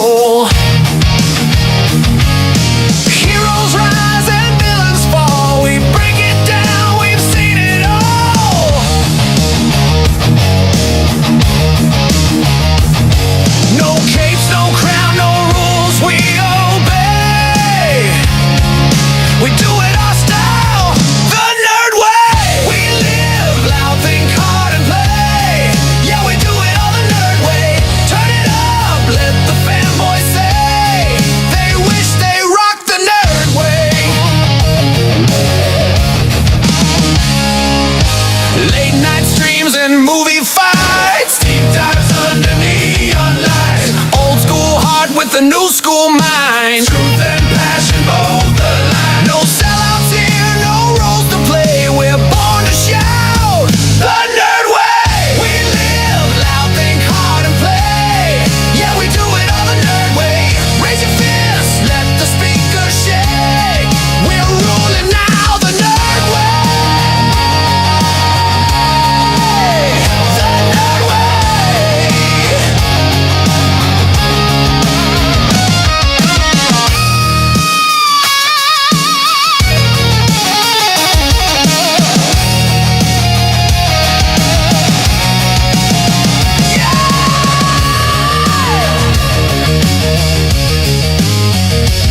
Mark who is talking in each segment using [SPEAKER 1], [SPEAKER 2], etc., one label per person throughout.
[SPEAKER 1] soul. Heroes rise and villains fall. We break it down, we've seen it all. No capes, no crown, no rules, we obey. We do it our style, the nerd way. We live loud, think hard and play. Yeah, we do it all the nerd way. Turn it up, let the fanboys say they wish they rocked the nerd way. Late night streams and movie fights, deep dives under neon lights. Old school heart with a new school mind. Truth and passion both align. No sellouts here, no roles to play. We're born to shout the nerd way. We live loud, think hard and play. Yeah, we do it all the nerd way. Raise your fists, let the speaker shake. We're ruling now the nerd way. The nerd way.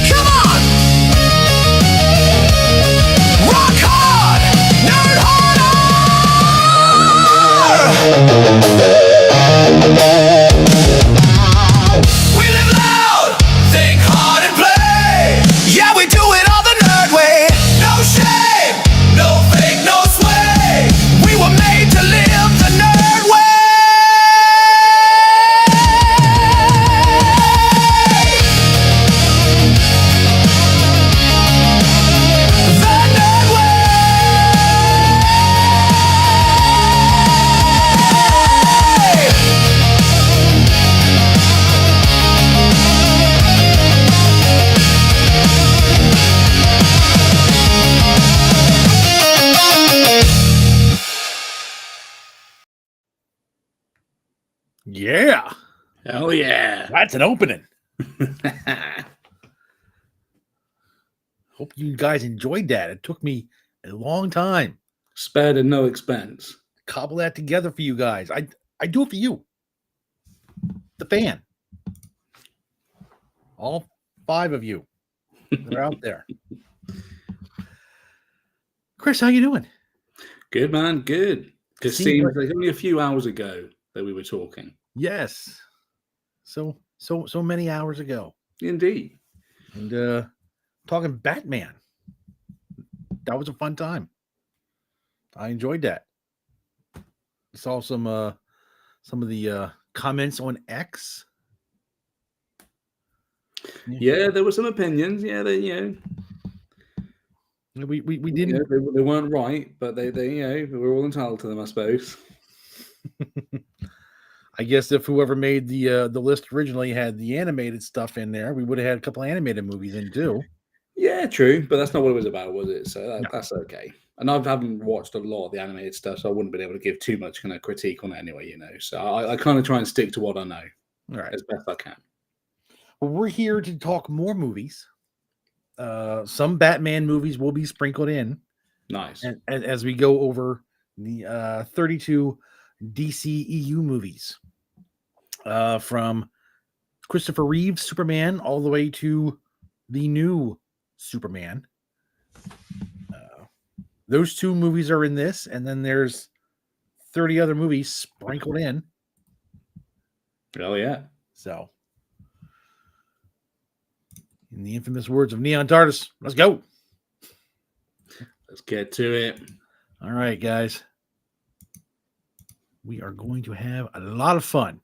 [SPEAKER 1] Come on! Rock hard! Nerd harder! We live loud, think hard and play. Yeah, we do it all the nerd way. No shame, no fake, no sway. We were made to live the nerd way. The nerd way.
[SPEAKER 2] Yeah,
[SPEAKER 3] Hell yeah.
[SPEAKER 2] that's an opening. Hope you guys enjoyed that. It took me a long time
[SPEAKER 3] Spared at no expense.
[SPEAKER 2] to cobble that together for you guys. I do it for you, the fan, all 5 of you that are out there. Chris, how you doing?
[SPEAKER 3] Good, man. Good. Just
[SPEAKER 2] Seems
[SPEAKER 3] seems like only a few hours ago that we were talking.
[SPEAKER 2] Yes, so many hours ago,
[SPEAKER 3] Indeed.
[SPEAKER 2] and talking Batman. That was a fun time. I enjoyed that. Saw some of the comments on X.
[SPEAKER 3] Yeah, there were some opinions. Yeah, they
[SPEAKER 2] we
[SPEAKER 3] you
[SPEAKER 2] didn't.
[SPEAKER 3] know, they weren't right, but they we're all entitled to them, I suppose.
[SPEAKER 2] I guess if whoever made the list originally had the animated stuff in there, we would have had a couple animated movies in too.
[SPEAKER 3] Yeah, true, but that's not what it was about, was it? So
[SPEAKER 2] No.
[SPEAKER 3] that's okay. And I haven't watched a lot of the animated stuff, so I wouldn't be able to give too much kind of critique on it anyway, you know. So I kind of try and stick to what I know
[SPEAKER 2] All right.
[SPEAKER 3] as best I can.
[SPEAKER 2] Well, we're here to talk more movies. Some Batman movies will be sprinkled in,
[SPEAKER 3] Nice.
[SPEAKER 2] and as we go over the 32 DCEU movies, from Christopher Reeve's Superman all the way to the new Superman. Those 2 movies are in this, and then there's 30 other movies sprinkled in.
[SPEAKER 3] Oh yeah.
[SPEAKER 2] So, in the infamous words of Neon TARDIS, let's go.
[SPEAKER 3] Let's get to it.
[SPEAKER 2] All right, guys. We are going to have a lot of fun.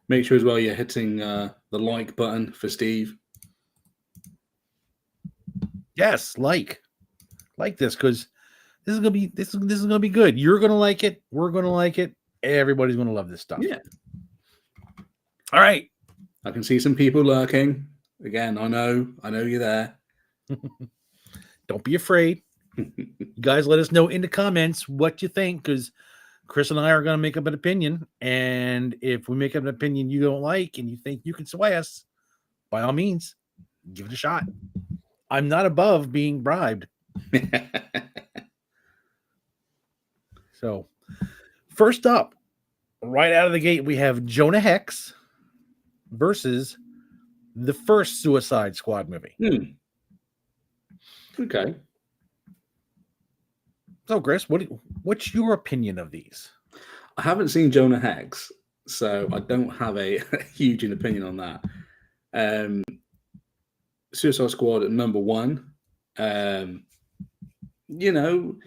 [SPEAKER 3] Make sure as well you're hitting the like button for Steve.
[SPEAKER 2] Yes, like this, because this is gonna be good. You're gonna like it. We're gonna like it. Everybody's gonna love this stuff.
[SPEAKER 3] Yeah.
[SPEAKER 2] All right.
[SPEAKER 3] I can see some people lurking. Again, I know you're there.
[SPEAKER 2] Don't be afraid. You guys let us know in the comments what you think, because Chris and I are going to make up an opinion. And if we make up an opinion you don't like and you think you can sway us, by all means, give it a shot. I'm not above being bribed. So, first up, right out of the gate, we have Jonah Hex versus the first Suicide Squad movie.
[SPEAKER 3] Okay.
[SPEAKER 2] So, Chris, what's your opinion of these?
[SPEAKER 3] I haven't seen Jonah Hex, so I don't have a huge opinion on that. Suicide Squad at number one. You know,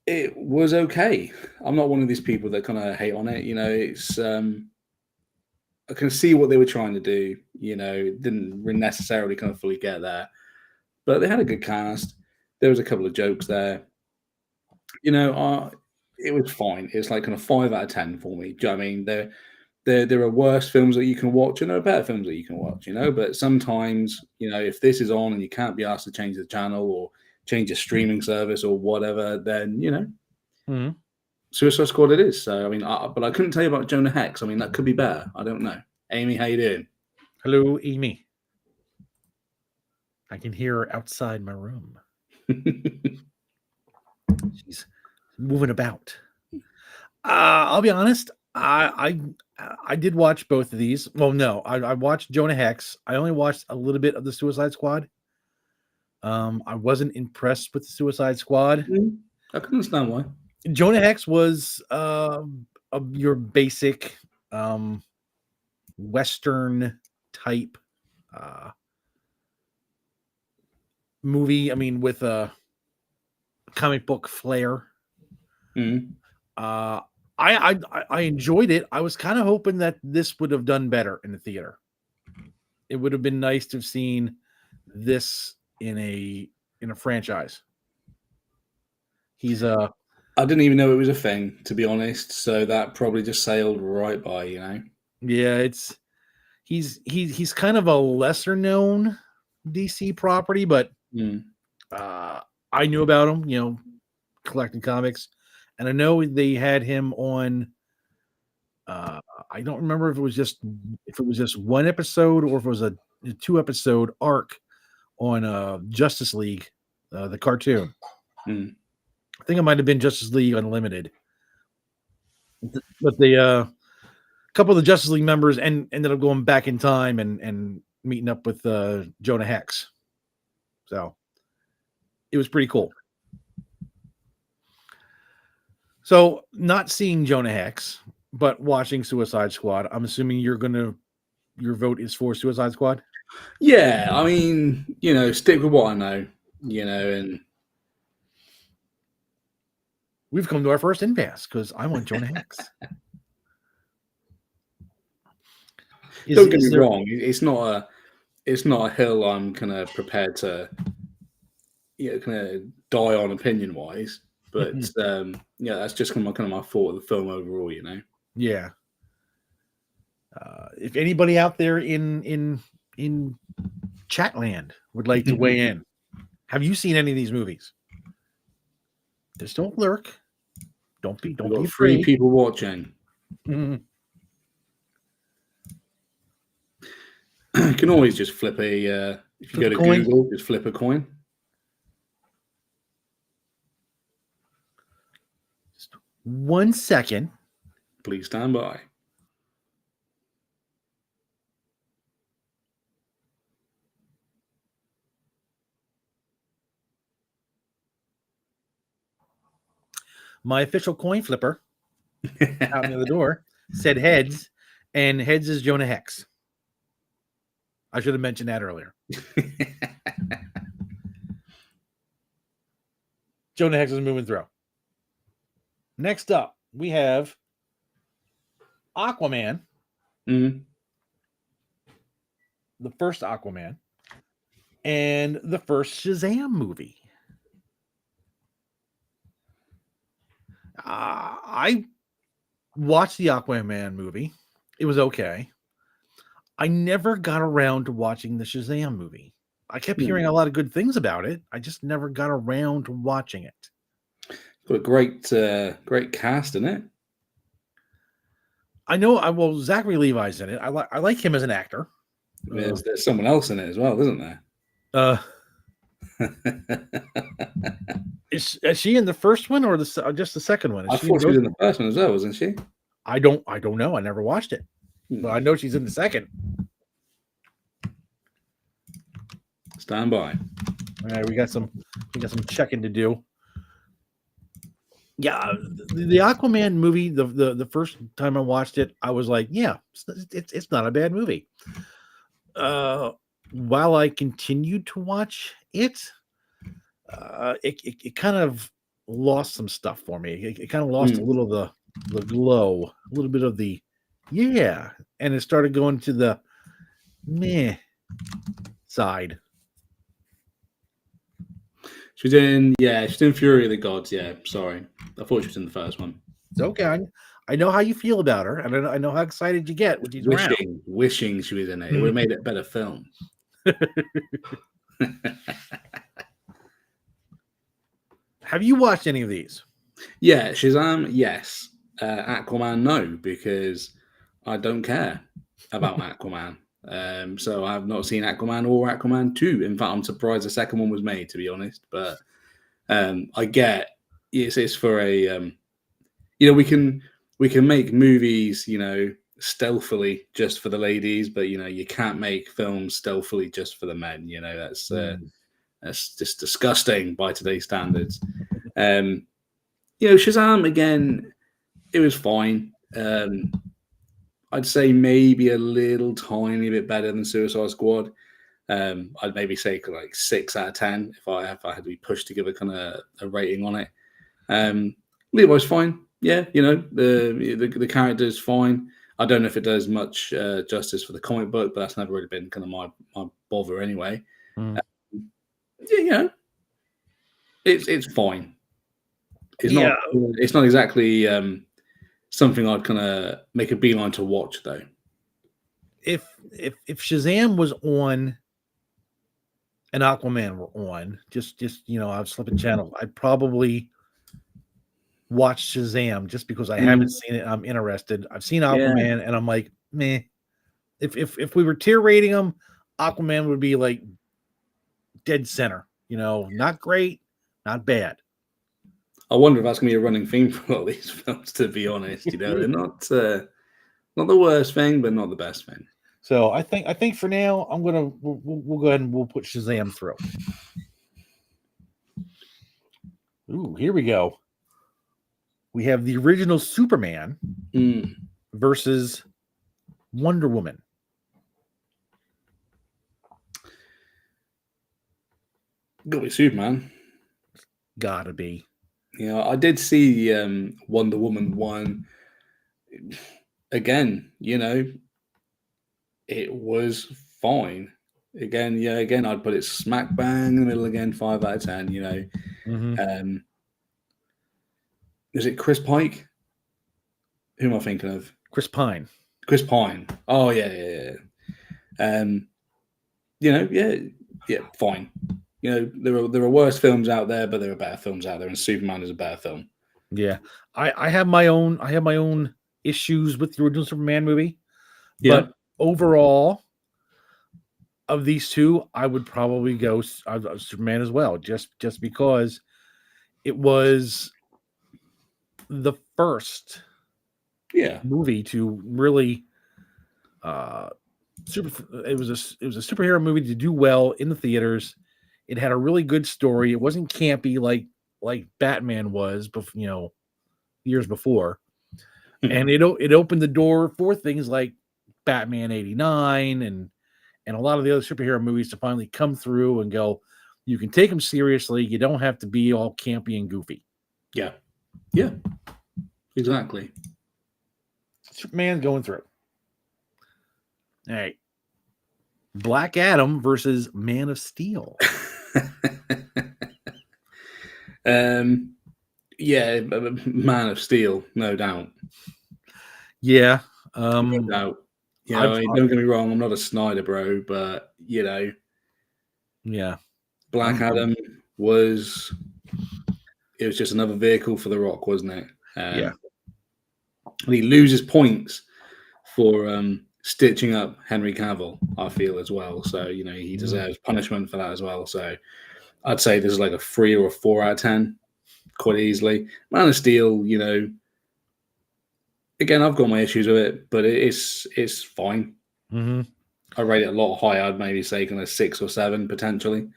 [SPEAKER 3] it was okay. I'm not one of these people that kind of hate on it. You know, it's I can see what they were trying to do. You know, didn't necessarily kind of fully get there, but they had a good cast. There was a couple of jokes there. You know, it was fine. It's like kind of 5 out of 10 for me. Do you know what I mean? There are worse films that you can watch, and there are better films that you can watch. You know, but sometimes, you know, if this is on and you can't be asked to change the channel or change a streaming service or whatever, then you know, Suicide Squad it is. So I mean, but I couldn't tell you about Jonah Hex. I mean, that could be better. I don't know. Amy, how you doing?
[SPEAKER 2] Hello, Amy. I can hear her outside my room. She's moving about. I'll be honest. I did watch both of these. Well, no, I watched Jonah Hex. I only watched a little bit of the Suicide Squad. I wasn't impressed with the Suicide Squad.
[SPEAKER 3] I can understand why.
[SPEAKER 2] Jonah Hex was your basic Western type movie. I mean, with a comic book flair. I enjoyed it. I was kind of hoping that this would have done better in the theater. It would have been nice to have seen this in a franchise.
[SPEAKER 3] I didn't even know it was a thing, to be honest. So that probably just sailed right by, you know.
[SPEAKER 2] Yeah, he's kind of a lesser known DC property, but I knew about him, you know, collecting comics, and I know they had him on. I don't remember if it was just one episode or if it was a 2-episode arc on Justice League, the cartoon. I think it might have been Justice League Unlimited, but the couple of the Justice League members ended up going back in time and meeting up with Jonah Hex. So it was pretty cool. So not seeing Jonah Hex, but watching Suicide Squad, I'm assuming your vote is for Suicide Squad?
[SPEAKER 3] Yeah, I mean, you know, stick with what I know, you know, and
[SPEAKER 2] we've come to our first impasse because I want Jonah Hex.
[SPEAKER 3] Don't get me wrong, it's not a hill I'm kind of prepared to, you know, kind of die on opinion wise, but yeah, that's just kind of my thought of the film overall, you know.
[SPEAKER 2] Yeah. If anybody out there in Chatland would like to weigh in, have you seen any of these movies? Just don't lurk. Don't be afraid.
[SPEAKER 3] 3 people watching. You can always just flip if you go to Google, just flip a coin.
[SPEAKER 2] Just 1 second.
[SPEAKER 3] Please stand by.
[SPEAKER 2] My official coin flipper out near the door said heads, and heads is Jonah Hex. I should have mentioned that earlier. Jonah Hex is moving through. Next up, we have Aquaman. The first Aquaman. And the first Shazam movie. I watched the Aquaman movie. It was okay. I never got around to watching the Shazam movie. I kept hearing a lot of good things about it. I just never got around to watching it.
[SPEAKER 3] Got a great cast in it.
[SPEAKER 2] I know. Well, Zachary Levi's in it. I like him as an actor.
[SPEAKER 3] There's someone else in it as well, isn't there?
[SPEAKER 2] Uh, is she in the first one or just the second one?
[SPEAKER 3] I
[SPEAKER 2] Is she in
[SPEAKER 3] thought she was
[SPEAKER 2] both?
[SPEAKER 3] in the first one as well, wasn't she?
[SPEAKER 2] I don't know. I never watched it, but I know she's in the second.
[SPEAKER 3] Stand by.
[SPEAKER 2] All right, we got some checking to do. Yeah, the Aquaman movie, the first time I watched it, I was like, yeah, it's not a bad movie. While I continued to watch it, it kind of lost some stuff for me. It kind of lost a little of the glow, a little bit of the and it started going to the meh side.
[SPEAKER 3] She's in Fury of the Gods. Yeah, sorry, I thought she was in the first one.
[SPEAKER 2] It's okay. I know how you feel about her, and I know how excited you get when she's around.
[SPEAKER 3] Wishing she was in it. It would have made it a better film.
[SPEAKER 2] Have you watched any of these?
[SPEAKER 3] Yeah, Shazam, yes. Aquaman, no, because I don't care about Aquaman. So I've not seen Aquaman or Aquaman 2. In fact, I'm surprised the second one was made, to be honest. But I get it's for a we can make movies, stealthily just for the ladies, but you can't make films stealthily just for the men. That's just disgusting by today's standards. Shazam, again, it was fine. I'd say maybe a little tiny bit better than Suicide Squad. I'd maybe say like 6 out of 10 if I had to be pushed to give a kind of a rating on it. Levi's fine. Yeah, the character is fine. I don't know if it does much justice for the comic book, but that's never really been kind of my bother anyway. It's fine. It's not exactly something I'd kind of make a beeline to watch, though.
[SPEAKER 2] If Shazam was on and Aquaman were on, just I was flipping channel, I'd probably watch Shazam just because I haven't seen it. I'm interested. I've seen Aquaman, and I'm like, meh. If we were tier rating them, Aquaman would be like dead center. Not great, not bad.
[SPEAKER 3] I wonder if that's going to be a running theme for all these films, to be honest. They're not the worst thing, but not the best thing.
[SPEAKER 2] So I think for now, we'll go ahead and we'll put Shazam through. Ooh, here we go. We have the original Superman versus Wonder Woman.
[SPEAKER 3] Gotta be Superman.
[SPEAKER 2] Gotta be.
[SPEAKER 3] I did see Wonder Woman 1. Again, it was fine. Again, I'd put it smack bang in the middle again, 5 out of 10, Is it Chris Pike? Who am I thinking of?
[SPEAKER 2] Chris Pine.
[SPEAKER 3] Chris Pine. Oh, yeah. Fine. There are worse films out there, but there are better films out there, and Superman is a better film.
[SPEAKER 2] Yeah, I have my own issues with the original Superman movie.
[SPEAKER 3] Yeah.
[SPEAKER 2] But overall, of these two, I would probably go Superman as well, just because it was the first movie to really it was a superhero movie to do well in the theaters. It had a really good story. It wasn't campy like Batman was, years before. And it opened the door for things like Batman 89 and a lot of the other superhero movies to finally come through and go, you can take them seriously. You don't have to be all campy and goofy.
[SPEAKER 3] Yeah, exactly.
[SPEAKER 2] Superman's going through. All right. Black Adam versus Man of Steel.
[SPEAKER 3] Man of Steel, no doubt.
[SPEAKER 2] Yeah.
[SPEAKER 3] No doubt. Don't get me wrong, I'm not a Snyder bro, but
[SPEAKER 2] yeah.
[SPEAKER 3] Black Adam was just another vehicle for The Rock, wasn't it?
[SPEAKER 2] Yeah.
[SPEAKER 3] And he loses points for stitching up Henry Cavill, I feel, as well. So, you know, he deserves punishment for that as well. So I'd say this is like a 3 or a 4 out of 10 quite easily. Man of Steel, you know, again, I've got my issues with it, but it's fine.
[SPEAKER 2] Mm-hmm.
[SPEAKER 3] I rate it a lot higher. I'd maybe say kind of 6 or 7 potentially.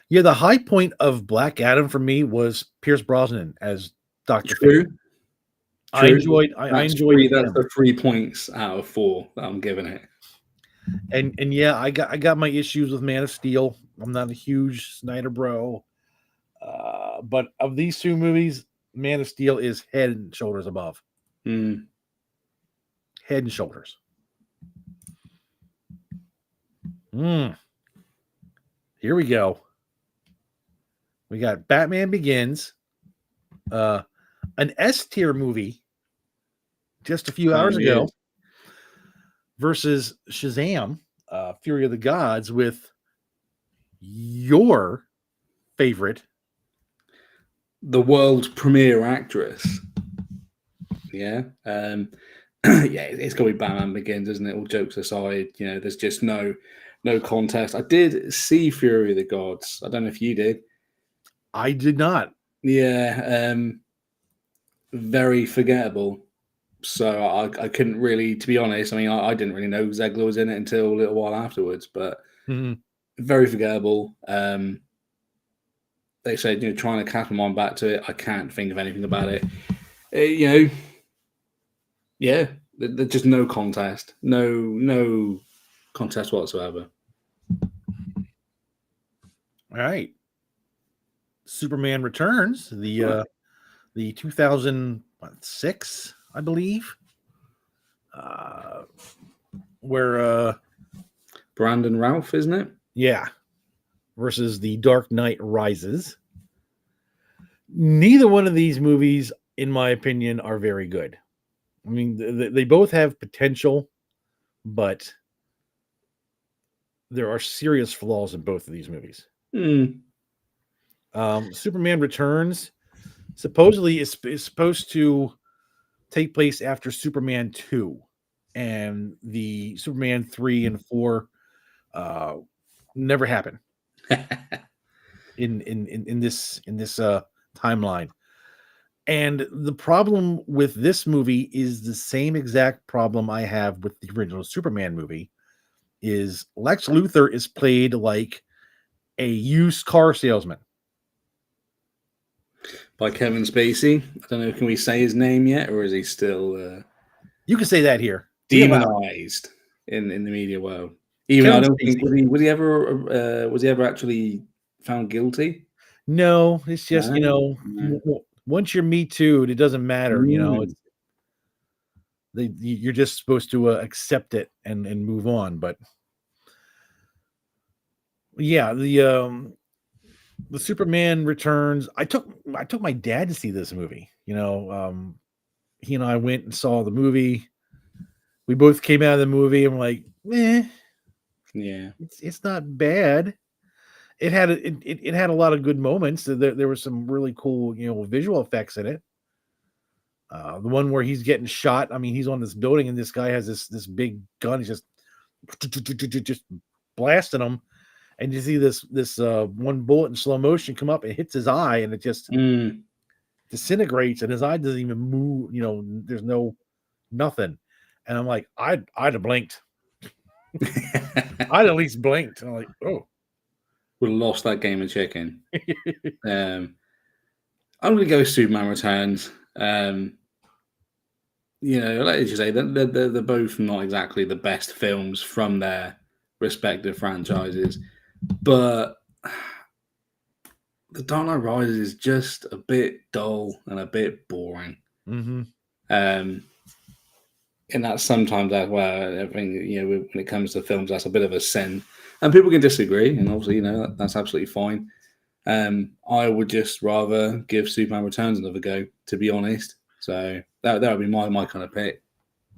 [SPEAKER 2] Yeah, the high point of Black Adam for me was Pierce Brosnan as Dr.
[SPEAKER 3] True.
[SPEAKER 2] Fate. I enjoyed
[SPEAKER 3] That's
[SPEAKER 2] him.
[SPEAKER 3] the 3 points out of 4 that I'm giving it.
[SPEAKER 2] And yeah, I got my issues with Man of Steel. I'm not a huge Snyder bro. But of these two movies, Man of Steel is head and shoulders above.
[SPEAKER 3] Mm.
[SPEAKER 2] Head and shoulders. Here we go. We got Batman Begins, an S tier movie just a few hours ago, versus Shazam, Fury of the Gods, with your favorite,
[SPEAKER 3] the world's premiere actress. Yeah. Yeah, it's got to be Batman Begins, isn't it? All jokes aside, you know, there's just no contest. I did see Fury of the Gods. I don't know if you did.
[SPEAKER 2] I did not.
[SPEAKER 3] Yeah, very forgettable. So I couldn't really, to be honest. I mean, I didn't really know Zegler was in it until a little while afterwards, but very forgettable. They said, you know, trying to cast my mind back to it. I can't think of anything about it. You know, yeah, there's just no contest, no contest whatsoever.
[SPEAKER 2] All right. Superman Returns, the 2006, I believe, where
[SPEAKER 3] Brandon Routh, isn't it?
[SPEAKER 2] Yeah, versus The Dark Knight Rises. Neither one of these movies, in my opinion, are very good. I mean, they both have potential, but there are serious flaws in both of these movies. Superman Returns supposedly is supposed to take place after Superman 2, and the Superman 3 and 4 never happen in this timeline. And the problem with this movie is the same exact problem I have with the original Superman movie. Is Lex Luthor is played like a used car salesman
[SPEAKER 3] by Kevin Spacey. I don't know. Can we say his name yet, or is he still?
[SPEAKER 2] You can say that here.
[SPEAKER 3] Demonized in the media world. Even Kevin I don't Spacey. Think was he ever actually found guilty?
[SPEAKER 2] No, it's just once you're Me Too, it doesn't matter. You know, you're just supposed to accept it and move on. But yeah, the Superman Returns. I took my dad to see this movie. You know, he and I went and saw the movie. We both came out of the movie and we're like,
[SPEAKER 3] yeah,
[SPEAKER 2] it's not bad. It had a lot of good moments. There were some really cool, visual effects in it. The one where he's getting shot. I mean, he's on this building and this guy has this big gun. He's just blasting him, and you see this one bullet in slow motion come up and hits his eye, and it just disintegrates, and his eye doesn't even move. There's nothing. And I'm like, I'd have blinked. I'd at least blinked. And I'm like, oh.
[SPEAKER 3] Would have lost that game of chicken. I'm going to go Superman Returns. Like you say, they're both not exactly the best films from their respective franchises, but The Dark Knight Rises is just a bit dull and a bit boring. And that's sometimes as well. I think when it comes to films, that's a bit of a sin. And people can disagree, and obviously, that's absolutely fine. I would just rather give Superman Returns another go, to be honest. So that would be my kind of pick.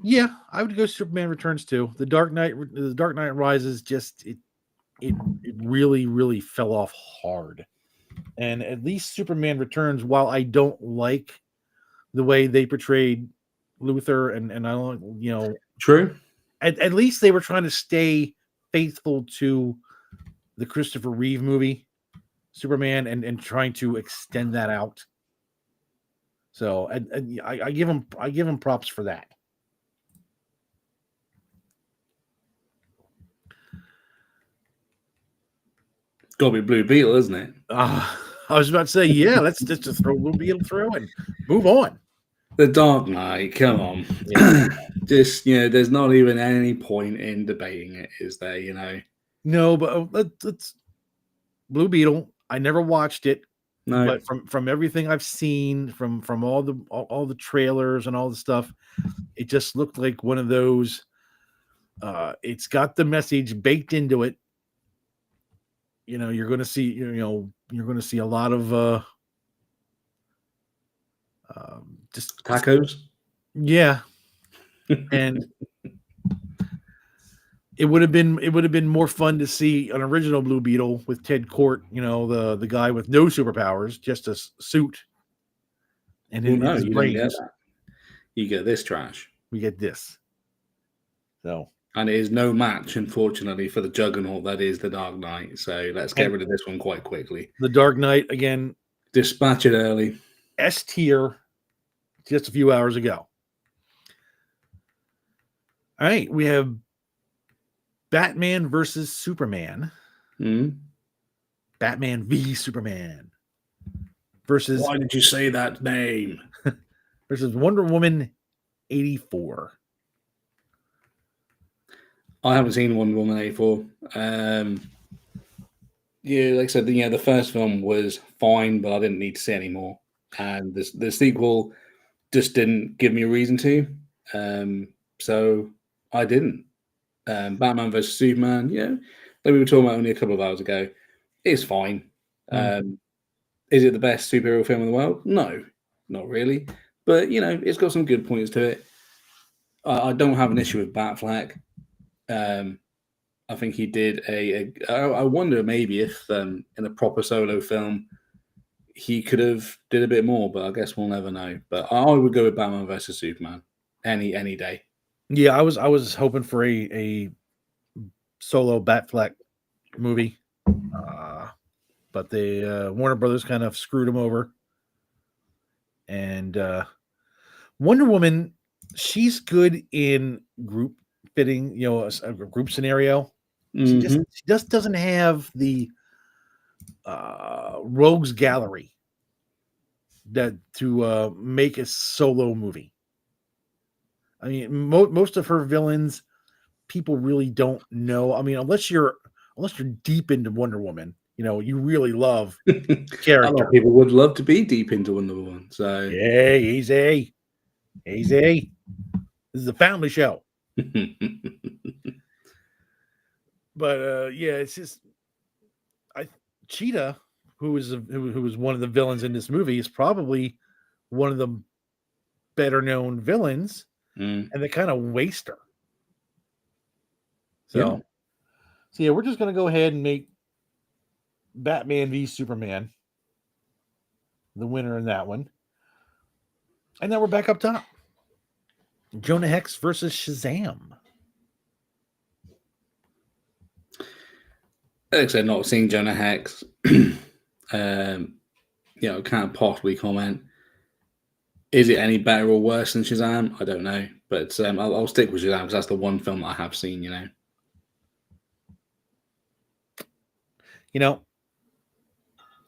[SPEAKER 2] Yeah, I would go Superman Returns too. The Dark Knight Rises just it really, really fell off hard. And at least Superman Returns, while I don't like the way they portrayed Luthor and I don't,
[SPEAKER 3] True.
[SPEAKER 2] At least they were trying to stay faithful to the Christopher Reeve movie, Superman, and trying to extend that out. So I give him props for that.
[SPEAKER 3] Got to be Blue Beetle, isn't it?
[SPEAKER 2] I was about to say, yeah, let's just throw Blue Beetle through and move on.
[SPEAKER 3] The Dark Knight, come on.
[SPEAKER 2] Yeah.
[SPEAKER 3] Just, there's not even any point in debating it, is there,
[SPEAKER 2] No, but let's Blue Beetle. I never watched it,
[SPEAKER 3] No.
[SPEAKER 2] but from everything I've seen, from all the trailers and all the stuff, it just looked like one of those. It's got the message baked into it. You're going to see, you're going to see a lot of just
[SPEAKER 3] Tacos?
[SPEAKER 2] yeah, and it would have been more fun to see an original Blue Beetle with Ted Kort, the guy with no superpowers, just a suit and
[SPEAKER 3] Well,
[SPEAKER 2] his
[SPEAKER 3] no, you don't get
[SPEAKER 2] brains.
[SPEAKER 3] that. You get this trash.
[SPEAKER 2] We get this. So,
[SPEAKER 3] And it is no match, unfortunately, for the juggernaut that is the Dark Knight. So let's get rid of this one quite quickly.
[SPEAKER 2] the Dark Knight, again,
[SPEAKER 3] Dispatch it early.
[SPEAKER 2] S tier just a few hours ago. All right, we have Batman versus Superman. Batman v Superman versus
[SPEAKER 3] Why did you say that name?
[SPEAKER 2] versus Wonder Woman 84.
[SPEAKER 3] I haven't seen Wonder Woman 84. Yeah, like I said, the first film was fine, but I didn't need to see any more. And the sequel just didn't give me a reason to. So I didn't. Batman vs Superman, like we were talking about only a couple of hours ago, it's fine. Is it the best superhero film in the world? No, not really. But it's got some good points to it. I don't have an issue with Batfleck. I think he did I wonder maybe if in a proper solo film he could have did a bit more, but I guess we'll never know. But I would go with Batman versus Superman any day.
[SPEAKER 2] Yeah, I was hoping for a solo Batfleck movie, but the Warner Brothers kind of screwed him over. And Wonder Woman, she's good in group fitting, a group scenario. She just doesn't have the rogues gallery that to make a solo movie. I mean, most of her villains, people really don't know. I mean, unless you're deep into Wonder Woman, you really love the character.
[SPEAKER 3] A lot of people would love to be deep into Wonder Woman. So
[SPEAKER 2] yeah, easy. This is a family show. But yeah, it's just Cheetah, who was one of the villains in this movie, is probably one of the better known villains, and they kind of waste her. So yeah, we're just gonna go ahead and make Batman v Superman the winner in that one, and then we're back up top. Jonah Hex versus Shazam.
[SPEAKER 3] Like I said, not seeing Jonah Hex, can't possibly comment. Is it any better or worse than Shazam? I don't know, but I'll stick with Shazam because that's the one film that I have seen.
[SPEAKER 2] I'm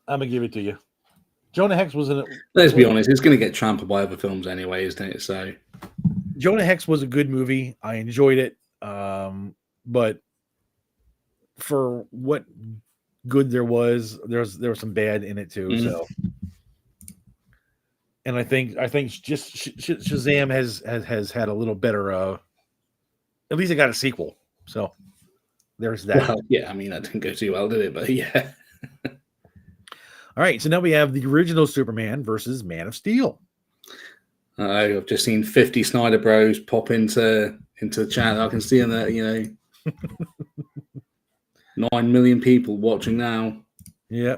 [SPEAKER 2] gonna give it to you. Jonah Hex was in it.
[SPEAKER 3] Let's be honest, it's going to get trampled by other films anyway, isn't it? So
[SPEAKER 2] Jonah Hex was a good movie. I enjoyed it, but for what good there was some bad in it too. So, and I think just Shazam has had a little better. At least it got a sequel. So there's that.
[SPEAKER 3] Well, yeah, I mean that didn't go too well, did it? But yeah.
[SPEAKER 2] All right, so now we have the original Superman versus Man of Steel.
[SPEAKER 3] I've just seen 50 Snyder Bros pop into the chat. I can see in there, 9 million people watching now.
[SPEAKER 2] Yeah.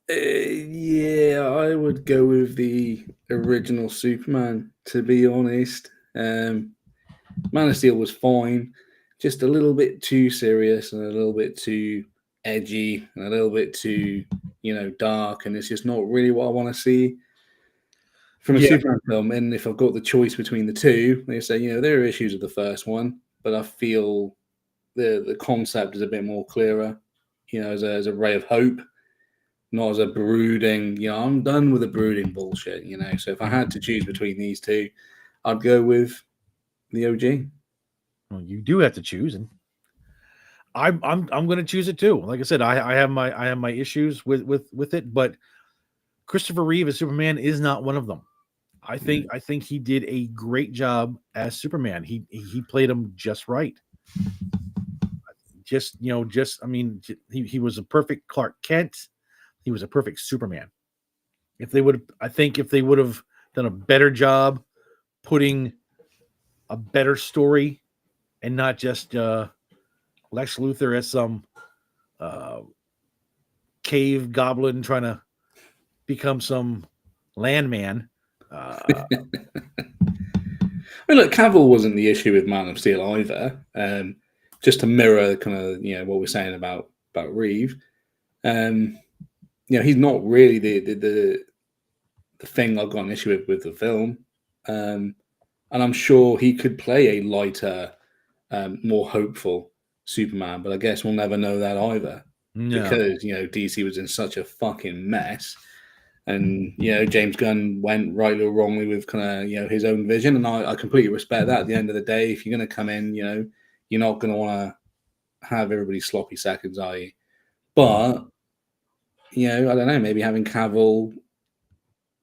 [SPEAKER 3] Yeah, I would go with the original Superman, to be honest. Man of Steel was fine, just a little bit too serious and a little bit too edgy and a little bit too, dark, and it's just not really what I want to see from a Superman film. And if I've got the choice between the two, they say, there are issues with the first one, but I feel the concept is a bit more clearer, as a ray of hope, not as a brooding, I'm done with the brooding bullshit, So if I had to choose between these two, I'd go with the OG.
[SPEAKER 2] Well, you do have to choose, and I'm going to choose it too. Like I said, I have my issues with it, but Christopher Reeve as Superman is not one of them. I think he did a great job as Superman. He played him just right. He was a perfect Clark Kent. He was a perfect Superman. If they would have done a better job putting a better story and not just Lex Luthor as some cave goblin trying to become some landman.
[SPEAKER 3] I mean, look, Cavill wasn't the issue with Man of Steel either. Just to mirror kind of what we're saying about Reeve. He's not really the thing I've got an issue with the film. And I'm sure he could play a lighter, more hopeful Superman, but I guess we'll never know that either. No. Because, DC was in such a fucking mess. And, James Gunn went rightly or wrongly with kind of, his own vision. And I completely respect that. At the end of the day, if you're going to come in, you're not going to want to have everybody sloppy seconds, are you? But, I don't know, maybe having Cavill,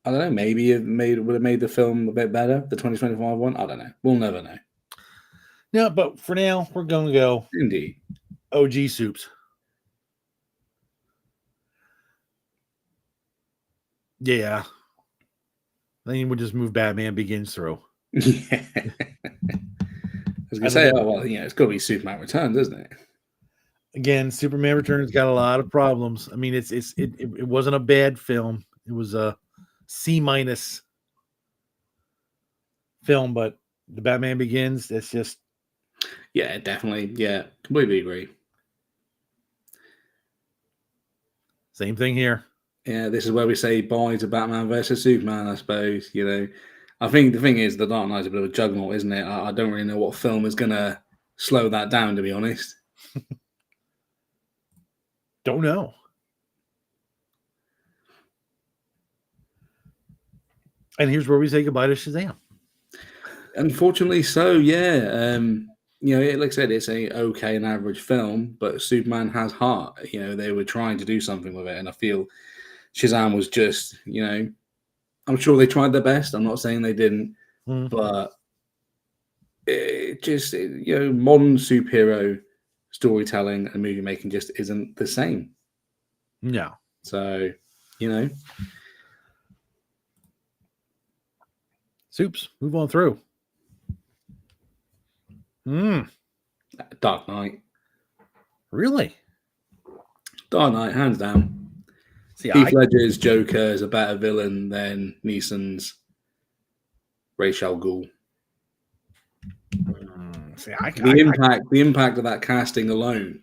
[SPEAKER 3] I don't know, maybe it would have made the film a bit better, the 2025 one. I don't know. We'll never know.
[SPEAKER 2] No, but for now, we're going to go
[SPEAKER 3] Indeed.
[SPEAKER 2] OG Soups. Yeah. Then we'll just move Batman Begins through.
[SPEAKER 3] Yeah. I was going to say, it's got to be Superman Returns, isn't it?
[SPEAKER 2] Again, Superman Returns got a lot of problems. I mean, it wasn't a bad film. It was a C- film, but the Batman Begins, it's just...
[SPEAKER 3] Yeah, definitely. Yeah, completely agree.
[SPEAKER 2] Same thing here.
[SPEAKER 3] Yeah, this is where we say bye to Batman versus Superman, I suppose. I think the thing is, The Dark Knight's a bit of a juggernaut, isn't it? I don't really know what film is going to slow that down, to be honest.
[SPEAKER 2] Don't know. And here's where we say goodbye to Shazam.
[SPEAKER 3] Unfortunately so, yeah. Like I said, it's a okay and average film, but Superman has heart. They were trying to do something with it, and I feel Shazam was just, I'm sure they tried their best. I'm not saying they didn't, but it just, modern superhero storytelling and movie making just isn't the same.
[SPEAKER 2] No.
[SPEAKER 3] So,
[SPEAKER 2] Soups, move on through.
[SPEAKER 3] Dark Knight.
[SPEAKER 2] Really?
[SPEAKER 3] Dark Knight, hands down.
[SPEAKER 2] See,
[SPEAKER 3] Heath Ledger's Joker is a better villain than Neeson's Ra's al Ghul. The impact of that casting alone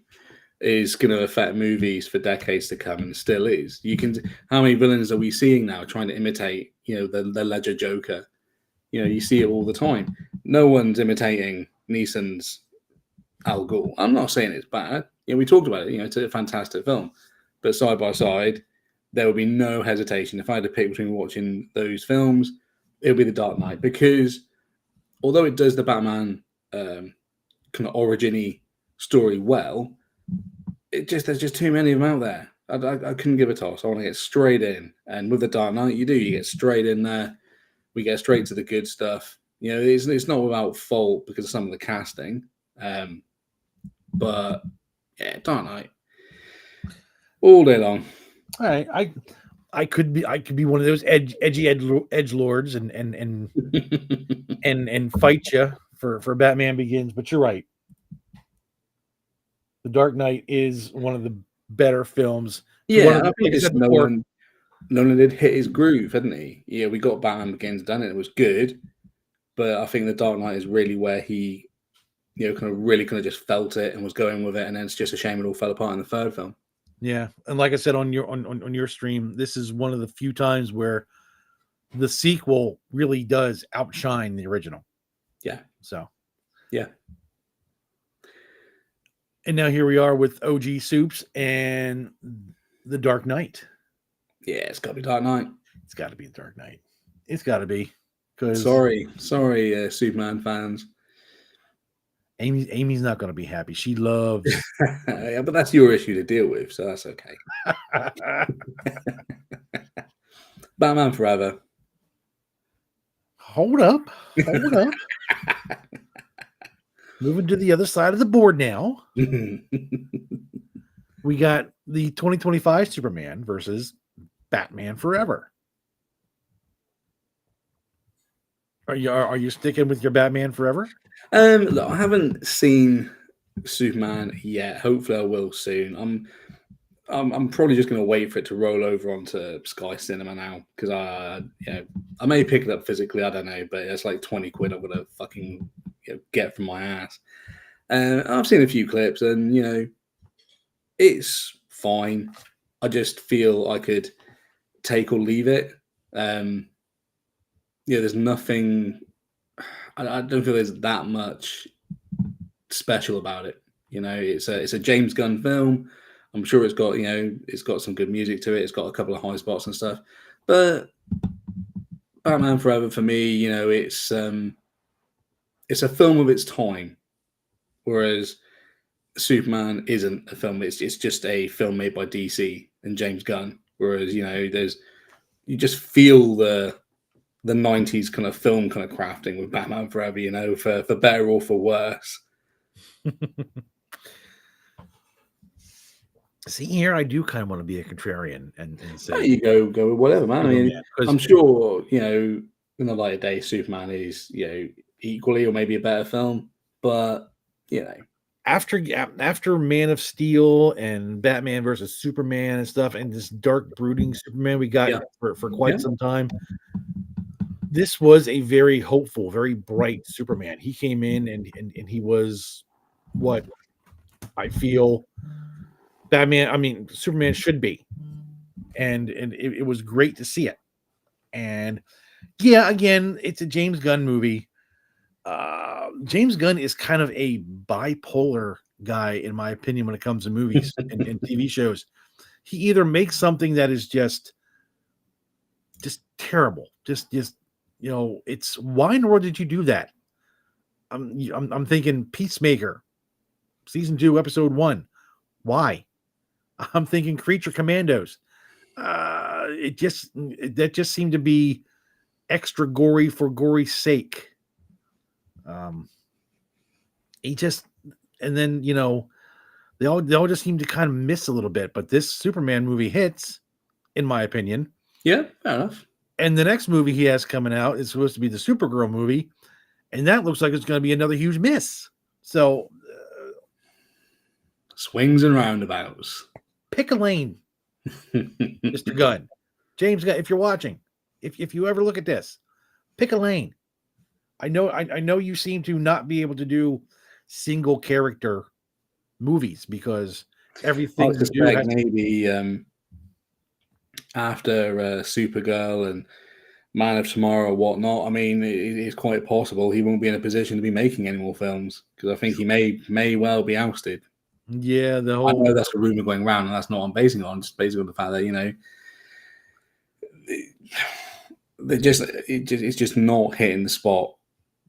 [SPEAKER 3] is going to affect movies for decades to come, and still is. How many villains are we seeing now trying to imitate, the Ledger Joker? You see it all the time. No one's imitating Neeson's Al Ghul. I'm not saying it's bad. We talked about it. It's a fantastic film, but side by side, there will be no hesitation. If I had to pick between watching those films, it would be The Dark Knight, because although it does the Batman kind of origin-y story well, there's just too many of them out there. I couldn't give a toss. I want to get straight in, and with The Dark Knight, you get straight in there. We get straight to the good stuff. It's not without fault because of some of the casting, but yeah, Dark Knight all day long.
[SPEAKER 2] All right, I could be one of those edgy edge lords and and fight you for Batman Begins, but you're right. The Dark Knight is one of the better films.
[SPEAKER 3] Yeah, I think Nolan did hit his groove, hadn't he? Yeah, we got Batman Begins done, and it was good, but I think The Dark Knight is really where he, kind of just felt it and was going with it, and then it's just a shame it all fell apart in the third film.
[SPEAKER 2] Yeah, and like I said on your stream, this is one of the few times where the sequel really does outshine the original.
[SPEAKER 3] Yeah.
[SPEAKER 2] So
[SPEAKER 3] yeah.
[SPEAKER 2] And now here we are with OG Soups and The Dark Knight.
[SPEAKER 3] Yeah, it's got to be Dark Knight.
[SPEAKER 2] It's got to be The Dark Knight. It's got to be.
[SPEAKER 3] Sorry, Superman fans.
[SPEAKER 2] Amy's not going to be happy. She loves.
[SPEAKER 3] Yeah, but that's your issue to deal with, so that's okay. Batman Forever.
[SPEAKER 2] Hold up. Moving to the other side of the board now. We got the 2025 Superman versus Batman Forever. Are you sticking with your Batman Forever?
[SPEAKER 3] Look, I haven't seen Superman yet. Hopefully, I will soon. I'm probably just going to wait for it to roll over onto Sky Cinema now because I may pick it up physically. I don't know, but it's like 20 quid. I'm gonna fucking get from my ass. I've seen a few clips, and it's fine. I just feel I could take or leave it. There's nothing. I don't feel there's that much special about it. It's a James Gunn film. I'm sure it's got some good music to it. It's got a couple of high spots and stuff. But Batman Forever for me, it's a film of its time, whereas Superman isn't a film. It's just a film made by DC and James Gunn. Whereas you just feel the 90s kind of film kind of crafting with Batman Forever, for better or for worse.
[SPEAKER 2] See, here I do kind of want to be a contrarian and say,
[SPEAKER 3] there you go with whatever, man. I mean, I'm sure, in the light of day, Superman is, equally or maybe a better film, but
[SPEAKER 2] after Man of Steel and Batman versus Superman and stuff, and this dark brooding Superman we got for quite some time, this was a very hopeful, very bright Superman. He came in and he was what I feel Superman should be. And it was great to see it. And yeah, again, it's a James Gunn movie. James Gunn is kind of a bipolar guy, in my opinion, when it comes to movies and TV shows. He either makes something that is just terrible, it's why in the world did you do that? I'm thinking Peacemaker, season 2, episode 1. Why? I'm thinking Creature Commandos. That just seemed to be extra gory for gory's sake. And then they all just seem to kind of miss a little bit. But this Superman movie hits, in my opinion.
[SPEAKER 3] Yeah, fair enough.
[SPEAKER 2] And the next movie he has coming out is supposed to be the Supergirl movie, and that looks like it's going to be another huge miss. So,
[SPEAKER 3] swings and roundabouts.
[SPEAKER 2] Pick a lane, Mr. Gunn. James Gunn, if you're watching, if you ever look at this, pick a lane. I know you seem to not be able to do single character movies because everything
[SPEAKER 3] I suspect maybe after Supergirl and Man of Tomorrow or whatnot, I mean, it's quite possible he won't be in a position to be making any more films because I think he may well be ousted.
[SPEAKER 2] Yeah,
[SPEAKER 3] I know that's a rumor going around, and that's not what I'm basing it on. Just basically on the fact that it's just not hitting the spot,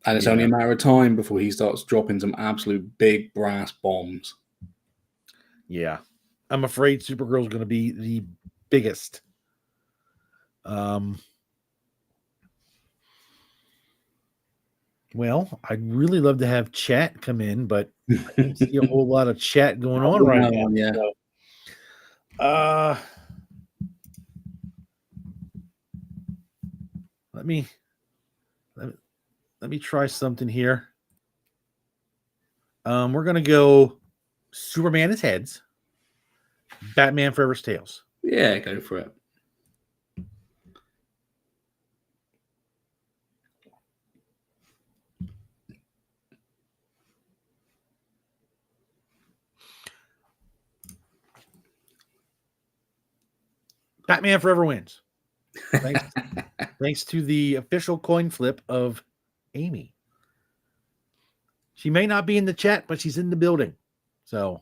[SPEAKER 3] and it's only a matter of time before he starts dropping some absolute big brass bombs.
[SPEAKER 2] Yeah, I'm afraid Supergirl is going to be the biggest. Well, I'd really love to have chat come in, but I don't see a whole lot of chat going on right now.
[SPEAKER 3] Yeah.
[SPEAKER 2] So, let me try something here. We're gonna go Superman is heads, Batman Forever's tails.
[SPEAKER 3] Yeah, go for it.
[SPEAKER 2] Batman Forever wins. Thanks to the official coin flip of Amy. She may not be in the chat, but she's in the building. So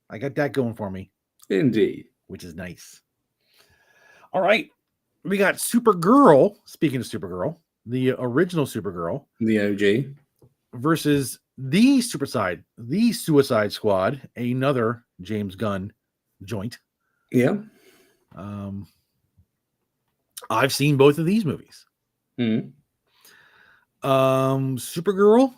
[SPEAKER 2] I got that going for me.
[SPEAKER 3] Indeed.
[SPEAKER 2] Which is nice. All right. We got Supergirl. Speaking of Supergirl, the original Supergirl.
[SPEAKER 3] The OG.
[SPEAKER 2] Versus the Suicide Squad, another James Gunn joint.
[SPEAKER 3] Yeah.
[SPEAKER 2] I've seen both of these movies. Supergirl,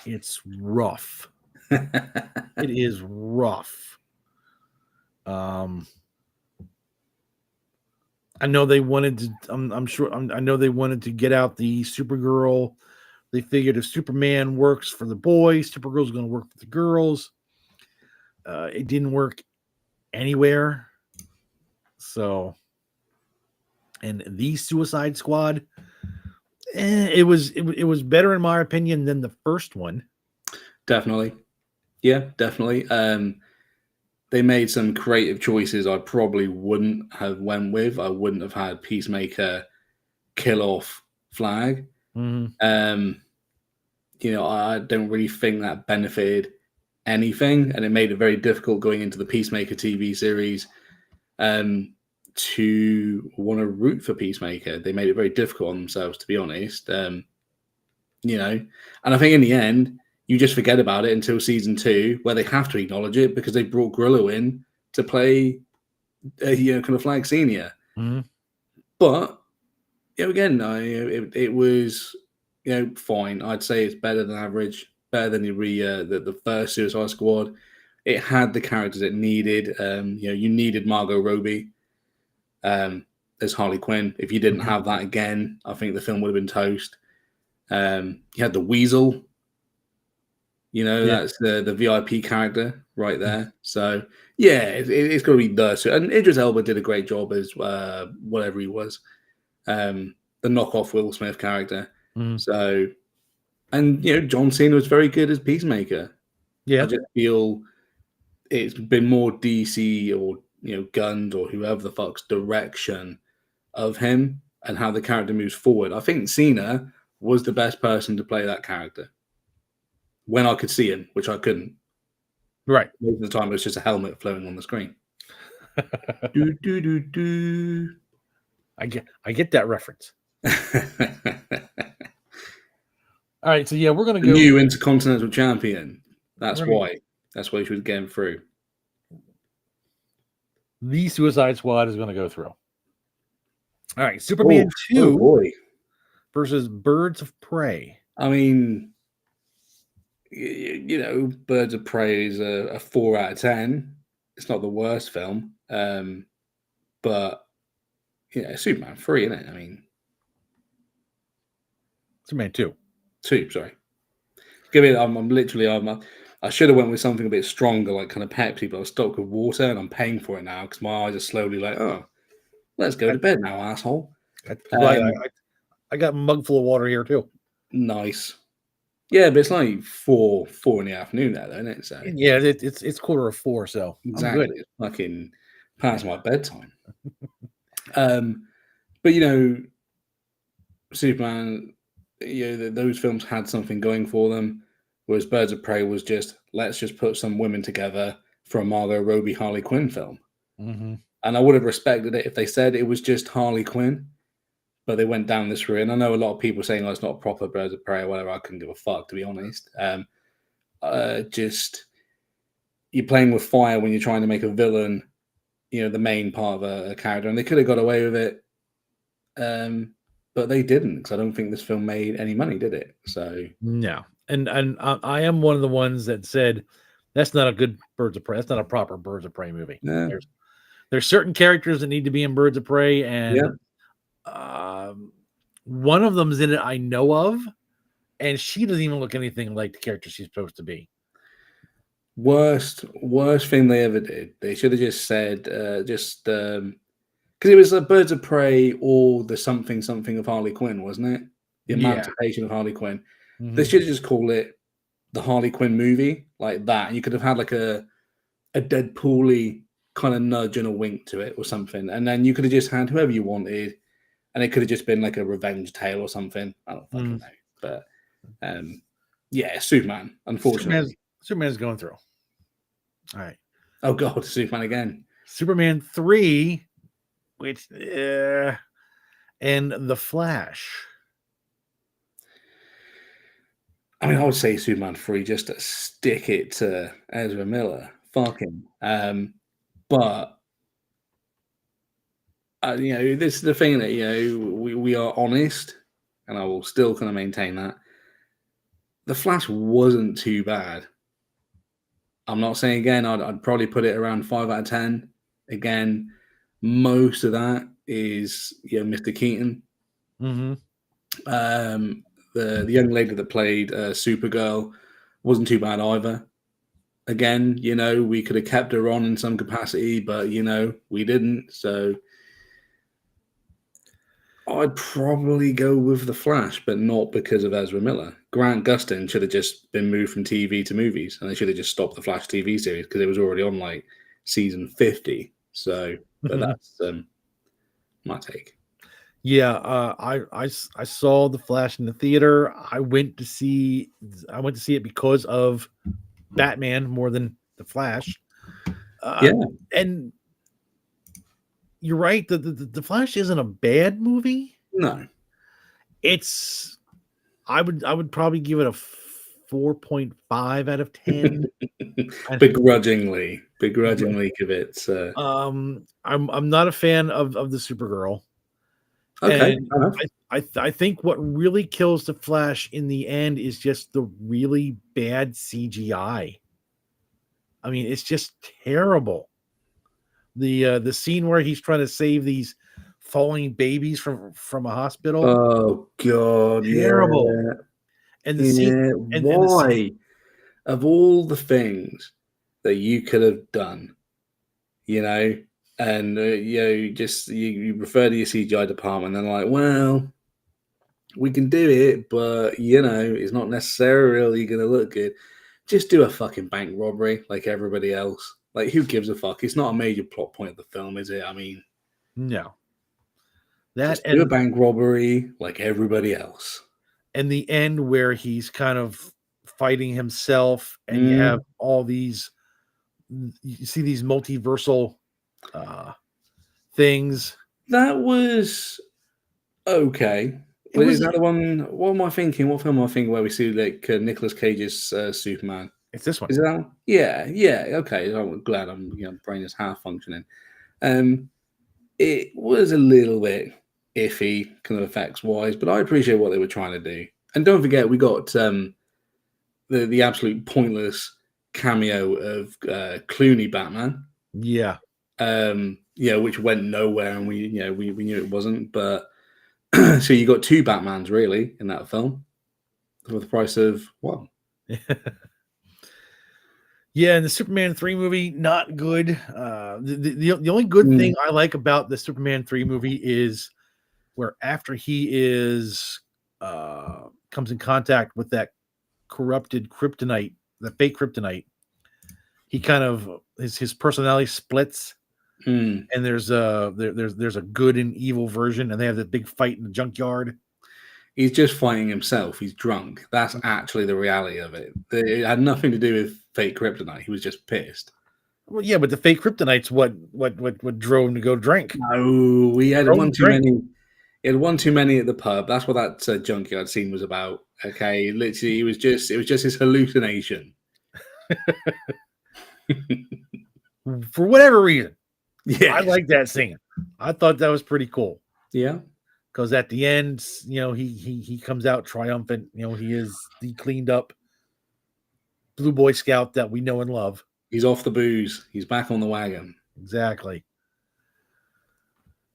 [SPEAKER 2] it's rough. It is rough. I know they wanted to. I know they wanted to get out the Supergirl. They figured if Superman works for the boys, Supergirl's going to work for the girls. It didn't work anywhere. So, and the Suicide Squad, it was better in my opinion than the first one.
[SPEAKER 3] Definitely, yeah, definitely. They made some creative choices I probably wouldn't have went with. I wouldn't have had Peacemaker kill off Flag.
[SPEAKER 2] Mm-hmm.
[SPEAKER 3] I don't really think that benefited anything, and it made it very difficult going into the Peacemaker TV series to want to root for Peacemaker. They made it very difficult on themselves, to be honest. And I think in the end, you just forget about it until season 2, where they have to acknowledge it because they brought Grillo in to play, kind of Flag Senior.
[SPEAKER 2] Mm-hmm.
[SPEAKER 3] But again, it was fine. I'd say it's better than average, better than the first Suicide Squad. It had the characters it needed. You needed Margot Robbie as Harley Quinn. If you didn't have that again, I think the film would have been toast. You had the Weasel. That's the VIP character right there. So yeah, it's got to be the. And Idris Elba did a great job as whatever he was, the knockoff Will Smith character. So, and John Cena was very good as Peacemaker.
[SPEAKER 2] Yeah,
[SPEAKER 3] I just feel it's been more DC or Gunned or whoever the fuck's direction of him and how the character moves forward. I think Cena was the best person to play that character when I could see him, which I couldn't.
[SPEAKER 2] Right.
[SPEAKER 3] Most of the time, it was just a helmet flowing on the screen.
[SPEAKER 2] I get that reference. All right, so yeah, we're gonna go
[SPEAKER 3] new Intercontinental Champion. That's why she was getting through.
[SPEAKER 2] The Suicide Squad is going to go through. All right, Superman 2 versus Birds of Prey.
[SPEAKER 3] I mean, Birds of Prey is a 4 out of 10. It's not the worst film, but Superman 3, isn't it? I mean,
[SPEAKER 2] Superman 2.
[SPEAKER 3] 2, sorry. Give it. I should have went with something a bit stronger, like kind of Pepsi, but I stopped with water, and I'm paying for it now because my eyes are slowly like, oh, let's go to bed now, asshole.
[SPEAKER 2] I got a mug full of water here too.
[SPEAKER 3] Nice. Yeah, but it's like 4 in the afternoon now, isn't it? So
[SPEAKER 2] yeah, it's 3:45, so
[SPEAKER 3] exactly.
[SPEAKER 2] I'm good.
[SPEAKER 3] It's fucking past my bedtime. But Superman, those films had something going for them. Whereas Birds of Prey was just, let's just put some women together for a Margot Robbie Harley Quinn film.
[SPEAKER 2] Mm-hmm.
[SPEAKER 3] And I would have respected it if they said it was just Harley Quinn, but they went down this route. And I know a lot of people saying, it's not a proper Birds of Prey or whatever. I couldn't give a fuck, to be honest. Just, you're playing with fire when you're trying to make a villain, the main part of a character. And they could have got away with it, but they didn't, because I don't think this film made any money, did it? So
[SPEAKER 2] no. And I am one of the ones that said that's not a good Birds of Prey. That's not a proper Birds of Prey movie.
[SPEAKER 3] Yeah.
[SPEAKER 2] There's certain characters that need to be in Birds of Prey, and one of them's in it I know of, and she doesn't even look anything like the character she's supposed to be.
[SPEAKER 3] Worst thing they ever did. They should have just said because it was a Birds of Prey or the something of Harley Quinn, wasn't it? The Emancipation of Harley Quinn. Mm-hmm. They should just call it the Harley Quinn movie, like that. You could have had like a Deadpool-y kind of nudge and a wink to it or something, and then you could have just had whoever you wanted, and it could have just been like a revenge tale or something. I don't fucking know, but yeah, Superman. Unfortunately,
[SPEAKER 2] Superman's going through. All right,
[SPEAKER 3] oh god, Superman again.
[SPEAKER 2] Superman 3, which and The Flash.
[SPEAKER 3] I mean, I would say Superman 3 just to stick it to Ezra Miller. Fuck him. But you know, this is the thing that, you know, we are honest, and I will still kind of maintain that. The Flash wasn't too bad. I'm not saying again, I'd probably put it around 5 out of 10. Again, most of that is, you know, Mr. Keaton.
[SPEAKER 2] Mm-hmm.
[SPEAKER 3] The young lady that played Supergirl wasn't too bad either. Again, you know, we could have kept her on in some capacity, but, you know, we didn't. So I'd probably go with The Flash, but not because of Ezra Miller. Grant Gustin should have just been moved from TV to movies, and they should have just stopped the Flash TV series because it was already on like season 50. So, but that's my take.
[SPEAKER 2] Yeah, I saw The Flash in the theater. I went to see it because of Batman more than The Flash.
[SPEAKER 3] Yeah.
[SPEAKER 2] And you're right. The Flash isn't a bad movie.
[SPEAKER 3] No.
[SPEAKER 2] It's I would probably give it a 4.5 out of 10.
[SPEAKER 3] begrudgingly give it.
[SPEAKER 2] I'm not a fan of the Supergirl.
[SPEAKER 3] Okay.
[SPEAKER 2] And I think what really kills the Flash in the end is just the really bad CGI. I mean, it's just terrible. The scene where he's trying to save these falling babies from a hospital.
[SPEAKER 3] Oh god,
[SPEAKER 2] Terrible.
[SPEAKER 3] Yeah.
[SPEAKER 2] And the scene,
[SPEAKER 3] why? Of all the things that you could have done, you know, and you know, just you refer to your CGI department, and they're like, well, we can do it, but you know, it's not necessarily going to look good. Just do a fucking bank robbery like everybody else. Like, who gives a fuck? It's not a major plot point of the film, is it? I mean,
[SPEAKER 2] no.
[SPEAKER 3] Just do a bank robbery like everybody else.
[SPEAKER 2] And the end where he's kind of fighting himself, and you have all these, you see these multiversal things.
[SPEAKER 3] That was okay. Is that the one? What am I thinking? What film am I thinking where we see like Nicolas Cage's Superman?
[SPEAKER 2] It's this one.
[SPEAKER 3] Is it that one? Yeah. Okay. I'm glad brain is half functioning. It was a little bit iffy, kind of effects wise, but I appreciate what they were trying to do. And don't forget, we got the absolute pointless cameo of Clooney Batman.
[SPEAKER 2] Yeah.
[SPEAKER 3] Which went nowhere, and we knew it wasn't. But so you got two Batmans really in that film for the price of one.
[SPEAKER 2] Yeah, and the Superman 3 movie, not good. The only good thing I like about the Superman 3 movie is where after he is comes in contact with that corrupted kryptonite, the fake kryptonite, he kind of his personality splits, and there's a good and evil version, and they have that big fight in the junkyard.
[SPEAKER 3] He's just fighting himself. He's drunk. That's actually the reality of it. It had nothing to do with fake kryptonite. He was just pissed.
[SPEAKER 2] Well, yeah, but the fake kryptonite's what drove him to go drink.
[SPEAKER 3] No, we had one too many. He had one too many at the pub. That's what that junkyard scene was about. Okay, literally, it was just his hallucination.
[SPEAKER 2] For whatever reason,
[SPEAKER 3] yeah,
[SPEAKER 2] I like that scene. I thought that was pretty cool.
[SPEAKER 3] Yeah.
[SPEAKER 2] Because at the end, he comes out triumphant. He is the cleaned up Blue Boy Scout that we know and love.
[SPEAKER 3] He's off the booze. He's back on the wagon.
[SPEAKER 2] Exactly.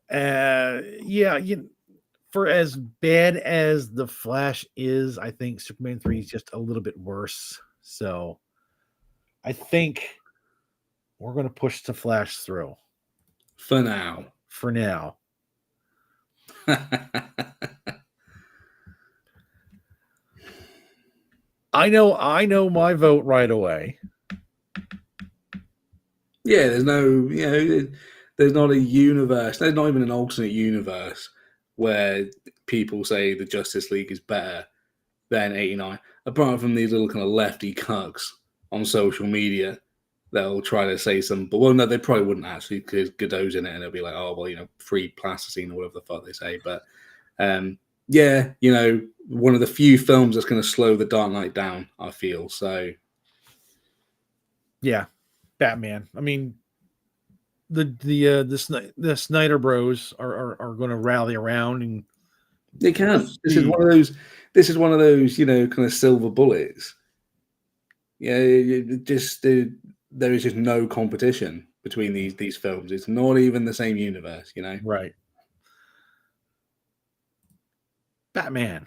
[SPEAKER 2] For as bad as The Flash is, I think Superman 3 is just a little bit worse. So I think we're going to push The Flash through.
[SPEAKER 3] For now.
[SPEAKER 2] I know my vote right away.
[SPEAKER 3] Yeah, there's no, there's not a universe. There's not even an alternate universe where people say the Justice League is better than 89. Apart from these little kind of lefty cucks on social media, they'll try to say some, but well, no, they probably wouldn't actually because Godot's in it, and they'll be like, oh, well, free plasticine or whatever the fuck they say. But yeah, one of the few films that's going to slow the Dark Knight down, I feel. So
[SPEAKER 2] Yeah, Batman. I mean, the Snyder Bros are going to rally around, and
[SPEAKER 3] they can.
[SPEAKER 2] we'll
[SPEAKER 3] This is
[SPEAKER 2] see.
[SPEAKER 3] one of those. This is one of those, kind of silver bullets. Yeah, there is just no competition between these films. It's not even the same universe.
[SPEAKER 2] Right. Batman.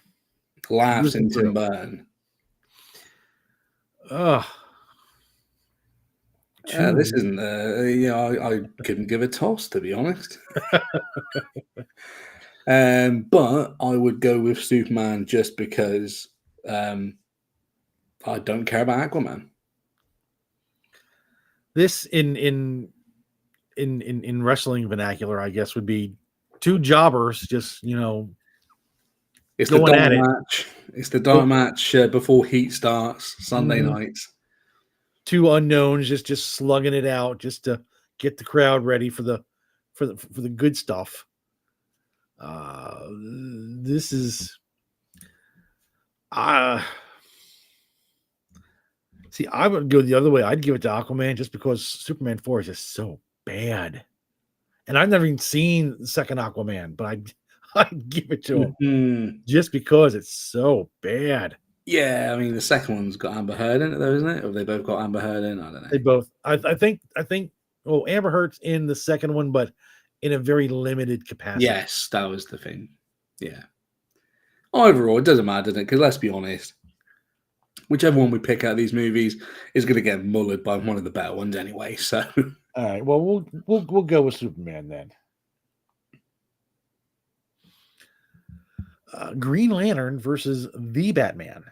[SPEAKER 3] Laughs
[SPEAKER 2] Listen
[SPEAKER 3] in
[SPEAKER 2] to
[SPEAKER 3] Tim
[SPEAKER 2] them.
[SPEAKER 3] Burton.
[SPEAKER 2] Ugh.
[SPEAKER 3] This isn't. I couldn't give a toss, to be honest. But I would go with Superman just because I don't care about Aquaman.
[SPEAKER 2] This in wrestling vernacular, I guess, would be two jobbers just
[SPEAKER 3] It's the
[SPEAKER 2] going at
[SPEAKER 3] dark
[SPEAKER 2] it.
[SPEAKER 3] match. It's the dark match before Heat starts Sunday nights.
[SPEAKER 2] Two unknowns just slugging it out just to get the crowd ready for the good stuff. This is see, I would go the other way. I'd give it to Aquaman just because Superman 4 is just so bad. And I've never even seen the second Aquaman, but I'd give it to him just because it's so bad.
[SPEAKER 3] Yeah, I mean the second one's got Amber Heard in it, though, isn't it? Or have they both got Amber Heard in? I don't know.
[SPEAKER 2] They both. I think. Well, Amber Heard's in the second one, but in a very limited capacity.
[SPEAKER 3] Yes, that was the thing. Yeah. Overall, it doesn't matter, does it? Because let's be honest, whichever one we pick out of these movies is going to get mullered by one of the better ones anyway. So,
[SPEAKER 2] all right. Well, we'll go with Superman then. Green Lantern versus the Batman.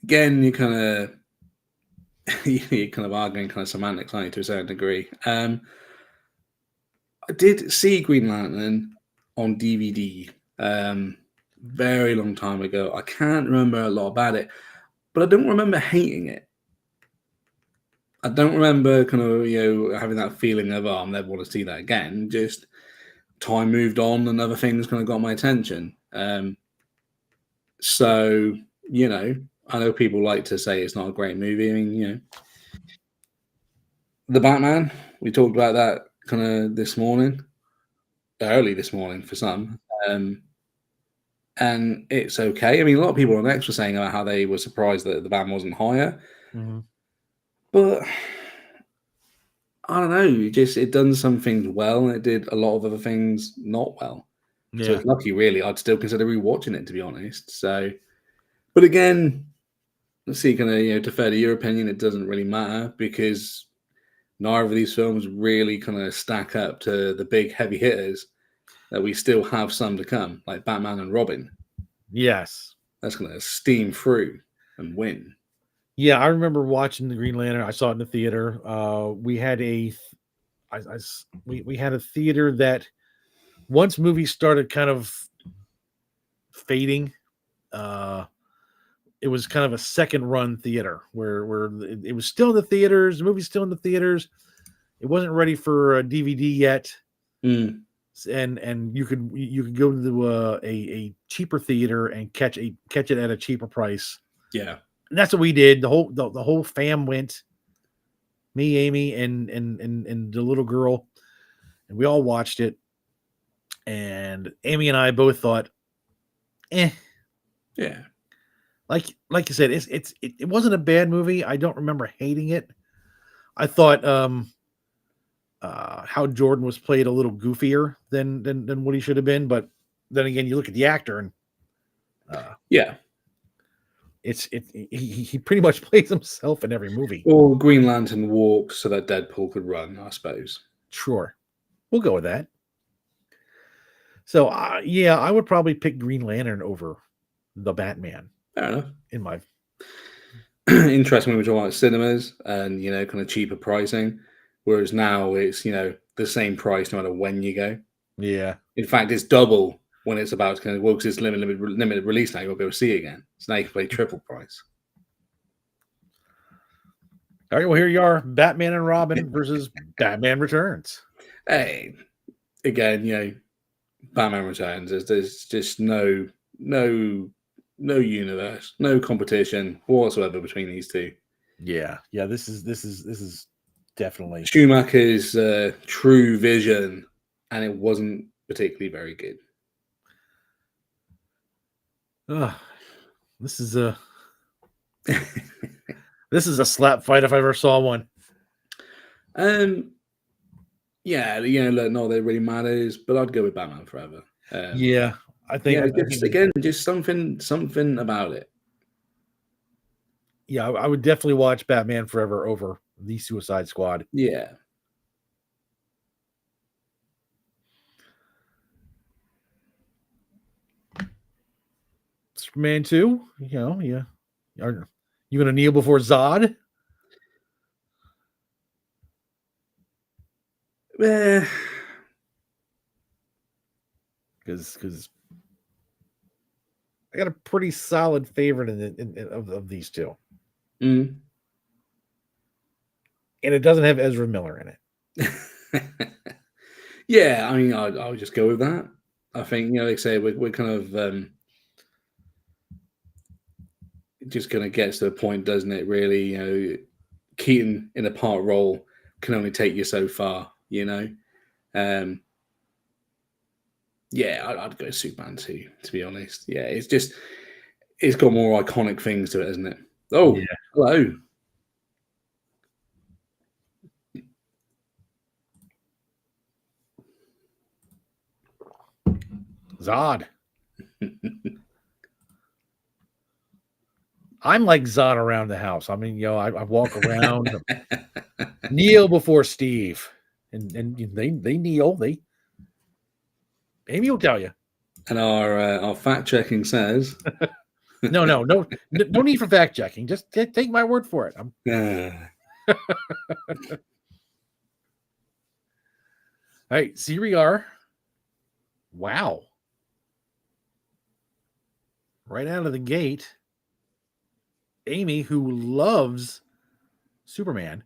[SPEAKER 3] Again, you're kind of arguing kind of semantics, aren't you, to a certain degree. I did see Green Lantern on DVD very long time ago. I can't remember a lot about it, but I don't remember hating it. I don't remember kind of having that feeling of I never want to see that again. Just time moved on and other things kind of got my attention. So I know people like to say it's not a great movie. I mean, The Batman, we talked about that kind of this morning, early this morning for some. And it's okay. I mean, a lot of people on X were saying about how they were surprised that the Batman wasn't higher.
[SPEAKER 2] Mm-hmm.
[SPEAKER 3] But I don't know. It done some things well, and it did a lot of other things not well.
[SPEAKER 2] Yeah.
[SPEAKER 3] So it's lucky, really. I'd still consider rewatching it, to be honest. So, but again, let's see, kind of defer to your opinion. It doesn't really matter because neither of these films really kind of stack up to the big heavy hitters that we still have some to come, like Batman and Robin.
[SPEAKER 2] Yes.
[SPEAKER 3] That's going to steam through and win.
[SPEAKER 2] Yeah, I remember watching the Green Lantern. I saw it in the theater. We had we had a theater that once movies started kind of fading, it was kind of a second run theater where it was still in the theaters, the movie's still in the theaters. It wasn't ready for a DVD yet. And you could go to a cheaper theater and catch it at a cheaper price.
[SPEAKER 3] Yeah.
[SPEAKER 2] And that's what we did. The whole fam went. Me, Amy, and the little girl, and we all watched it. And Amy and I both thought,
[SPEAKER 3] yeah,
[SPEAKER 2] like you said, it wasn't a bad movie. I don't remember hating it. I thought Hal Jordan was played a little goofier than what he should have been, but then again, you look at the actor and
[SPEAKER 3] yeah.
[SPEAKER 2] He pretty much plays himself in every movie.
[SPEAKER 3] Or Green Lantern walked so that Deadpool could run, I suppose.
[SPEAKER 2] Sure. We'll go with that. So, yeah, I would probably pick Green Lantern over the Batman.
[SPEAKER 3] Fair enough. interesting when we talk about cinemas and kind of cheaper pricing, whereas now it's the same price no matter when you go.
[SPEAKER 2] Yeah.
[SPEAKER 3] In fact, it's double when it's about kind of because it's limited release now. You won't be able to see it again. So now you can pay triple price.
[SPEAKER 2] All right. Well, here you are, Batman and Robin versus Batman Returns.
[SPEAKER 3] Hey, again, Batman Returns. There's just no universe, no competition whatsoever between these two.
[SPEAKER 2] Yeah. Yeah. This is definitely.
[SPEAKER 3] Schumacher's true vision, and it wasn't particularly very good.
[SPEAKER 2] This is a this is a slap fight if I ever saw one.
[SPEAKER 3] Yeah, look, not that it really matters, but I'd go with Batman Forever.
[SPEAKER 2] Yeah, I think. I
[SPEAKER 3] just
[SPEAKER 2] think
[SPEAKER 3] again, just something about it.
[SPEAKER 2] yeah, I would definitely watch Batman Forever over the Suicide Squad.
[SPEAKER 3] Yeah.
[SPEAKER 2] Superman 2, yeah. Are you gonna kneel before Zod?
[SPEAKER 3] Eh,
[SPEAKER 2] Because I got a pretty solid favorite of these two,
[SPEAKER 3] mm.
[SPEAKER 2] and it doesn't have Ezra Miller in it.
[SPEAKER 3] Yeah, I mean, I would just go with that. I think, like I say, we're kind of just going to get to the point, doesn't it? Really, Keaton in a part role can only take you so far. Yeah, I'd go Superman 2, to be honest. Yeah, it's got more iconic things to it, isn't it? Oh,
[SPEAKER 2] Yeah.
[SPEAKER 3] hello.
[SPEAKER 2] Zod. I'm like Zod around the house. I mean, I walk around, kneel before Steve, and they kneel. Amy will tell you.
[SPEAKER 3] And our fact checking says,
[SPEAKER 2] No need for fact checking. Just take my word for it. All right, so here we are. Wow. Right out of the gate, Amy, who loves Superman,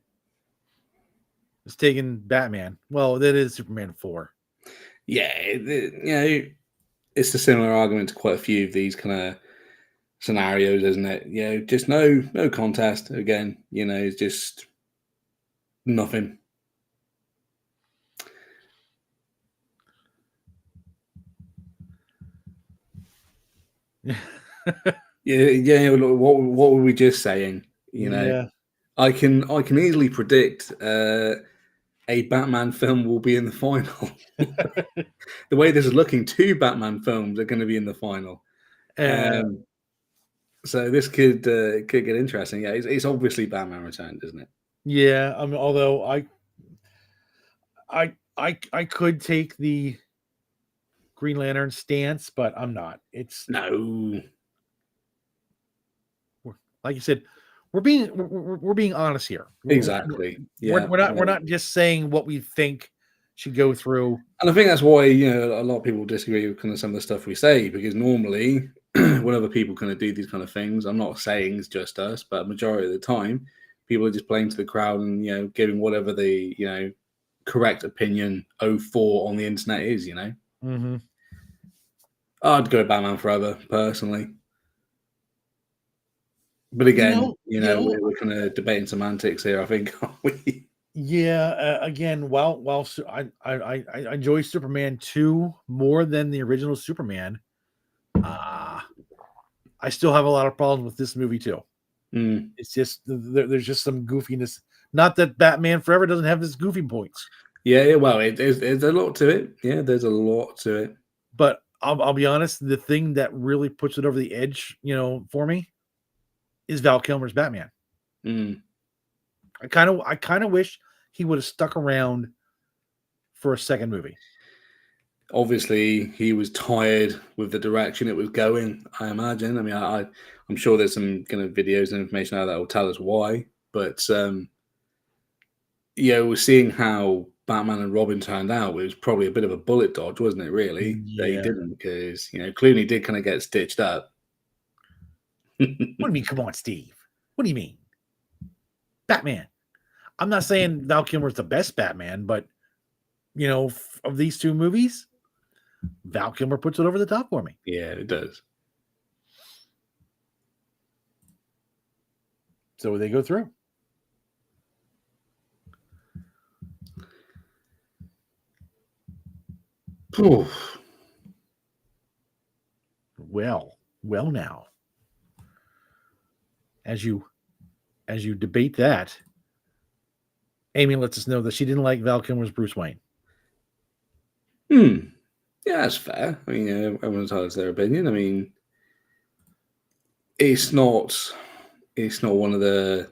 [SPEAKER 2] is taking Batman. Well, that is Superman 4.
[SPEAKER 3] yeah, it's a similar argument to quite a few of these kind of scenarios, isn't it? Just no contest again. It's just nothing. Yeah. What were we just saying?
[SPEAKER 2] Yeah.
[SPEAKER 3] I can easily predict a Batman film will be in the final. The way this is looking, 2 Batman films are going to be in the final. So this could get interesting. Yeah, it's obviously Batman Returns, isn't it?
[SPEAKER 2] Yeah. I mean, although I could take the Green Lantern stance, but I'm not. It's
[SPEAKER 3] No.
[SPEAKER 2] like you said, we're being honest here.
[SPEAKER 3] Exactly. Yeah.
[SPEAKER 2] We're not just saying what we think should go through.
[SPEAKER 3] And I think that's why a lot of people disagree with kind of some of the stuff we say, because normally when other people kind of do these kind of things, I'm not saying it's just us, but majority of the time, people are just playing to the crowd and giving whatever the correct opinion 04 on the internet is.
[SPEAKER 2] Mm-hmm.
[SPEAKER 3] I'd go Batman Forever personally, but again, we're kind of debating semantics here, I think, aren't we?
[SPEAKER 2] Yeah. Again, while I enjoy Superman 2 more than the original Superman, I still have a lot of problems with this movie too.
[SPEAKER 3] Mm.
[SPEAKER 2] It's just there's just some goofiness. Not that Batman Forever doesn't have his goofy points.
[SPEAKER 3] Yeah. Well, there's a lot to it. Yeah, there's a lot to it.
[SPEAKER 2] But I'll be honest, the thing that really puts it over the edge, for me, is Val Kilmer's Batman.
[SPEAKER 3] Mm.
[SPEAKER 2] I kind of wish he would have stuck around for a second movie.
[SPEAKER 3] Obviously, he was tired with the direction it was going, I imagine. I mean, I'm sure there's some kind of videos and information out there that will tell us why. But, we're seeing how Batman and Robin turned out. It was probably a bit of a bullet dodge, wasn't it, really? That he
[SPEAKER 2] Yeah.
[SPEAKER 3] didn't, because, Clooney did kind of get stitched up.
[SPEAKER 2] What do you mean? Come on, Steve. What do you mean? Batman. I'm not saying Val Kilmer's the best Batman, but of these two movies, Val Kilmer puts it over the top for me.
[SPEAKER 3] Yeah, it does.
[SPEAKER 2] So they go through. Well now. As you debate that, Amy lets us know that she didn't like Val Kilmer's Bruce Wayne.
[SPEAKER 3] Yeah, that's fair. I mean, everyone's has their opinion. I mean, it's not one of the,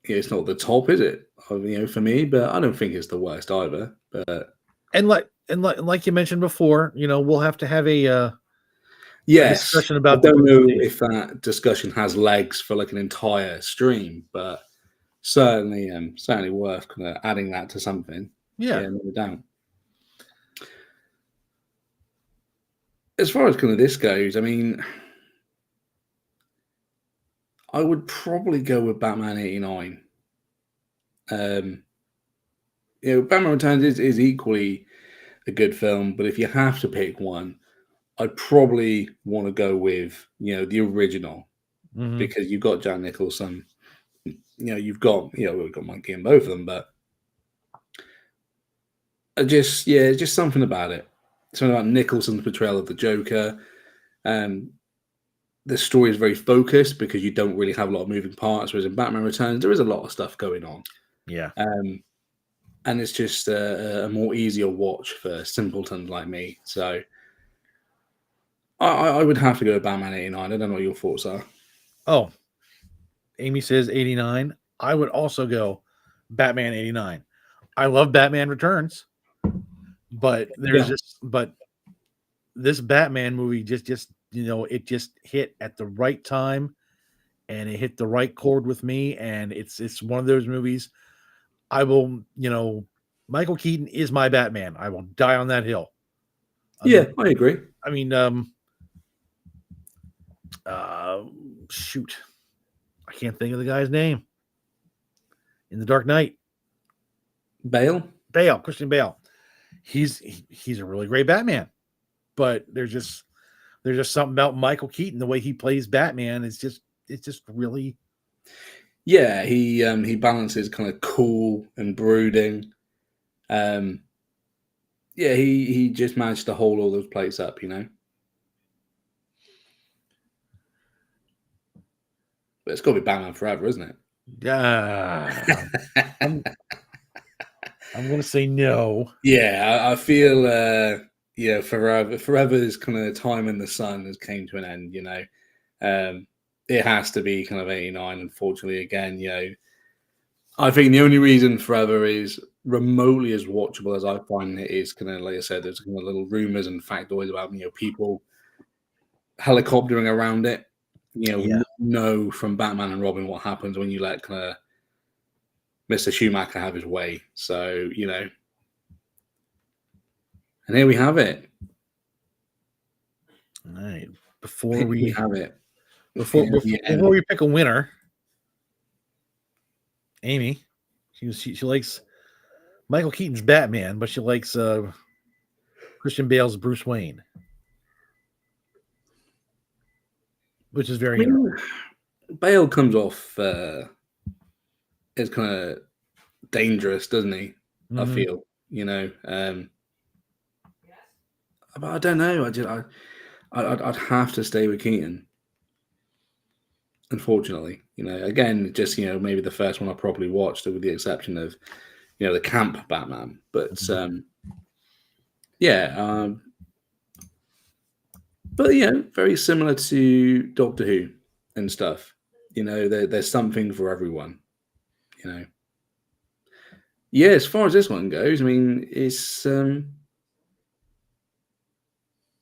[SPEAKER 3] it's not the top, is it? For me, but I don't think it's the worst either. But
[SPEAKER 2] like you mentioned before, we'll have to have a
[SPEAKER 3] yes,
[SPEAKER 2] discussion about.
[SPEAKER 3] I don't know if that discussion has legs for like an entire stream, but certainly worth kind of adding that to something.
[SPEAKER 2] Yeah,
[SPEAKER 3] no doubt. As far as kind of this goes, I mean, I would probably go with Batman '89. Batman Returns is equally a good film, but if you have to pick one, I'd probably want to go with the original, because you've got Jack Nicholson, we've got Monkey in both of them, but just something about it. Something about Nicholson's portrayal of the Joker. The story is very focused because you don't really have a lot of moving parts, whereas in Batman Returns there is a lot of stuff going on.
[SPEAKER 2] Yeah.
[SPEAKER 3] And it's just a more easier watch for simpletons like me. So I would have to go with Batman '89. I don't know what your thoughts are.
[SPEAKER 2] Oh, Amy says '89. I would also go Batman '89. I love Batman Returns, but but this Batman movie just it just hit at the right time, and it hit the right chord with me. And it's one of those movies. I will, Michael Keaton is my Batman. I will die on that hill.
[SPEAKER 3] I agree.
[SPEAKER 2] I mean, shoot, I can't think of the guy's name in The Dark Knight. Christian Bale. He's a really great Batman, but there's just something about Michael Keaton, the way he plays Batman. It's just really.
[SPEAKER 3] Yeah, he balances kind of cool and brooding. He just managed to hold all those plates up, But it's got to be Batman Forever, isn't it?
[SPEAKER 2] Yeah. I'm going to say no.
[SPEAKER 3] Yeah, I feel Forever's kind of time in the sun has came to an end. It has to be kind of '89, unfortunately. Again, I think the only reason Forever is remotely as watchable as I find it is kind of, like I said, there's kind of little rumors and factoids about people helicoptering around it. We know from Batman and Robin what happens when you let kind of Mr. Schumacher have his way. So and here we have it.
[SPEAKER 2] All right, before we
[SPEAKER 3] have it.
[SPEAKER 2] Before we pick a winner, Amy, she likes Michael Keaton's Batman, but she likes Christian Bale's Bruce Wayne, which is very interesting.
[SPEAKER 3] Bale comes off as kind of dangerous, doesn't he? I feel, but I don't know. I'd have to stay with Keaton. Unfortunately, again, just maybe the first one I properly watched, with the exception of the camp Batman, but very similar to Doctor Who and stuff. There's something for everyone. As far as this one goes, I mean, it's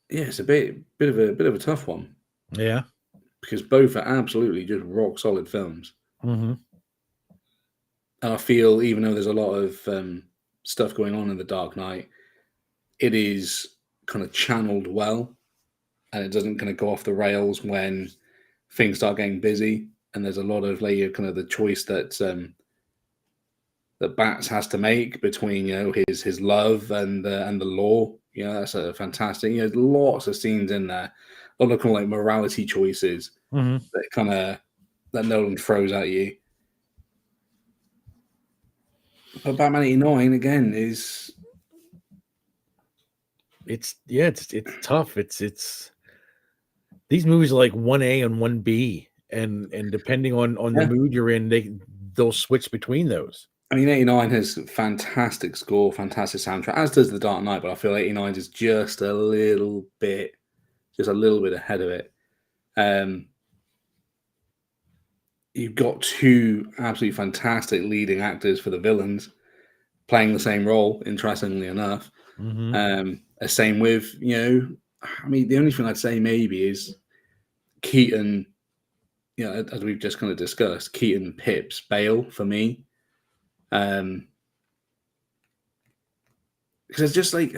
[SPEAKER 3] yeah, it's a bit of a tough one
[SPEAKER 2] Yeah.
[SPEAKER 3] because both are absolutely just rock solid films.
[SPEAKER 2] Mm-hmm.
[SPEAKER 3] And I feel even though there's a lot of stuff going on in The Dark Knight, it is kind of channeled well, and it doesn't kind of go off the rails when things start getting busy. And there's a lot of like kind of the choice that Bats has to make between his love and the law. That's a fantastic. There's lots of scenes in there, a lot of kind of like morality choices
[SPEAKER 2] Mm-hmm.
[SPEAKER 3] that Nolan throws at you. But Batman '89 again is
[SPEAKER 2] It's tough. It's these movies are like 1A and 1B, and depending on the
[SPEAKER 3] yeah.
[SPEAKER 2] mood you're in, they'll switch between those.
[SPEAKER 3] I mean, '89 has fantastic score, fantastic soundtrack, as does The Dark Knight. But I feel '89 is just a little bit ahead of it. Um, you've got two absolutely fantastic leading actors for the villains playing the same role, interestingly enough.
[SPEAKER 2] Mm-hmm.
[SPEAKER 3] Same with, I mean, the only thing I'd say maybe is Keaton, as we've just kind of discussed, Keaton pips Bale for me. Because it's just like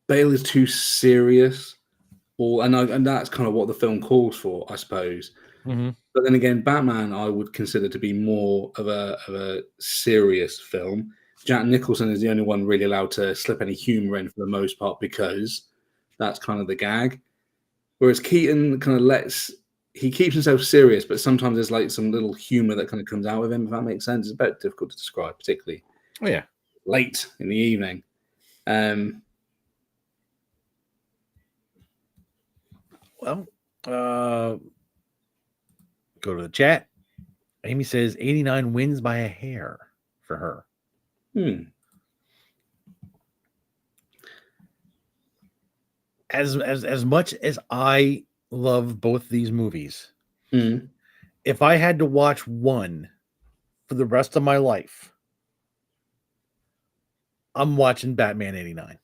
[SPEAKER 3] Bale is too serious, and that's kind of what the film calls for, I suppose.
[SPEAKER 2] Mm-hmm.
[SPEAKER 3] But then again, Batman I would consider to be more of a serious film. Jack Nicholson is the only one really allowed to slip any humor in for the most part because that's kind of the gag. Whereas Keaton kind of he keeps himself serious, but sometimes there's like some little humor that kind of comes out of him, if that makes sense. It's a bit difficult to describe, particularly
[SPEAKER 2] Oh yeah.
[SPEAKER 3] late in the evening. Um,
[SPEAKER 2] Well, go to the chat. Amy says 89 wins by a hair for her. As much as I love both these movies, if I had to watch one for the rest of my life, I'm watching Batman '89.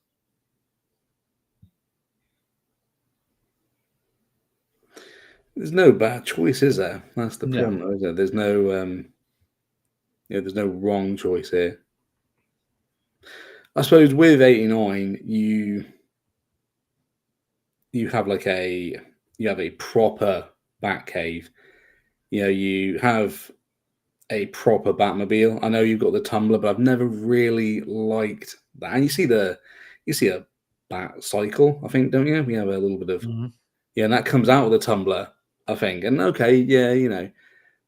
[SPEAKER 3] There's no bad choice, is there? That's the
[SPEAKER 2] No.
[SPEAKER 3] problem, though, is there? There's no there's no wrong choice here. I suppose with '89, you have like you have a proper Batcave. You have a proper Batmobile. I know you've got the Tumbler, but I've never really liked that. And you see a Bat cycle, I think, don't you? We have a little bit of
[SPEAKER 2] Mhm.
[SPEAKER 3] and that comes out of the Tumbler, I think. And okay, yeah,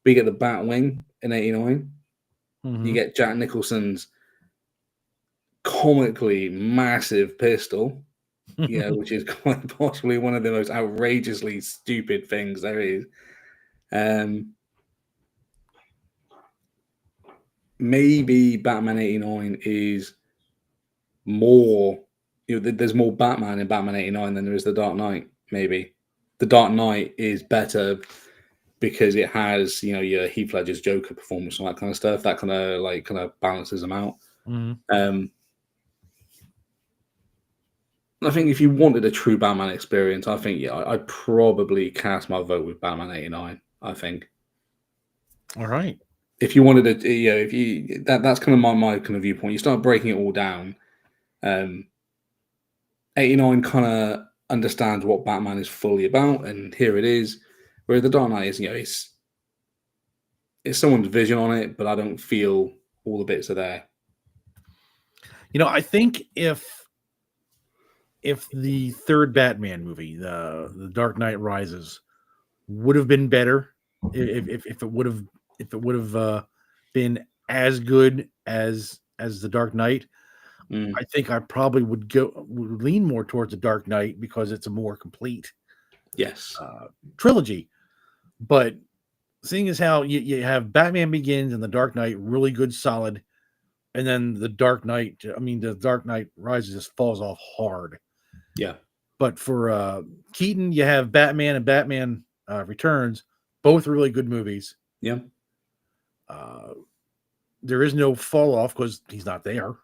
[SPEAKER 3] but you get the Batwing in '89. You
[SPEAKER 2] Mhm.
[SPEAKER 3] get Jack Nicholson's comically massive pistol, which is quite possibly one of the most outrageously stupid things there is. Um, maybe Batman '89 is more, there's more Batman in Batman '89 than there is The Dark Knight. Maybe The Dark Knight is better because it has, your Heath Ledger's Joker performance and that kind of stuff. That kind of balances them out.
[SPEAKER 2] Mhm.
[SPEAKER 3] I think if you wanted a true Batman experience, I think I'd probably cast my vote with Batman '89. I think
[SPEAKER 2] All right.
[SPEAKER 3] if you wanted to, if you that's kind of my kind of viewpoint. You start breaking it all down. Um, '89 kind of understands what Batman is fully about, and here it is. Where The Dark Knight is, it's someone's vision on it, but I don't feel all the bits are there.
[SPEAKER 2] I think if the third Batman movie, the Dark Knight Rises, would have been better, if it would have been as good as the Dark Knight, I think I probably would lean more towards the Dark Knight because it's a more complete
[SPEAKER 3] Yes.
[SPEAKER 2] trilogy. But seeing as how you have Batman Begins and the Dark Knight really good, solid, and then the Dark Knight Rises just falls off hard.
[SPEAKER 3] Yeah.
[SPEAKER 2] But for Keaton, you have Batman and Batman Returns, both really good movies.
[SPEAKER 3] Yeah.
[SPEAKER 2] There is no fall off because he's not there.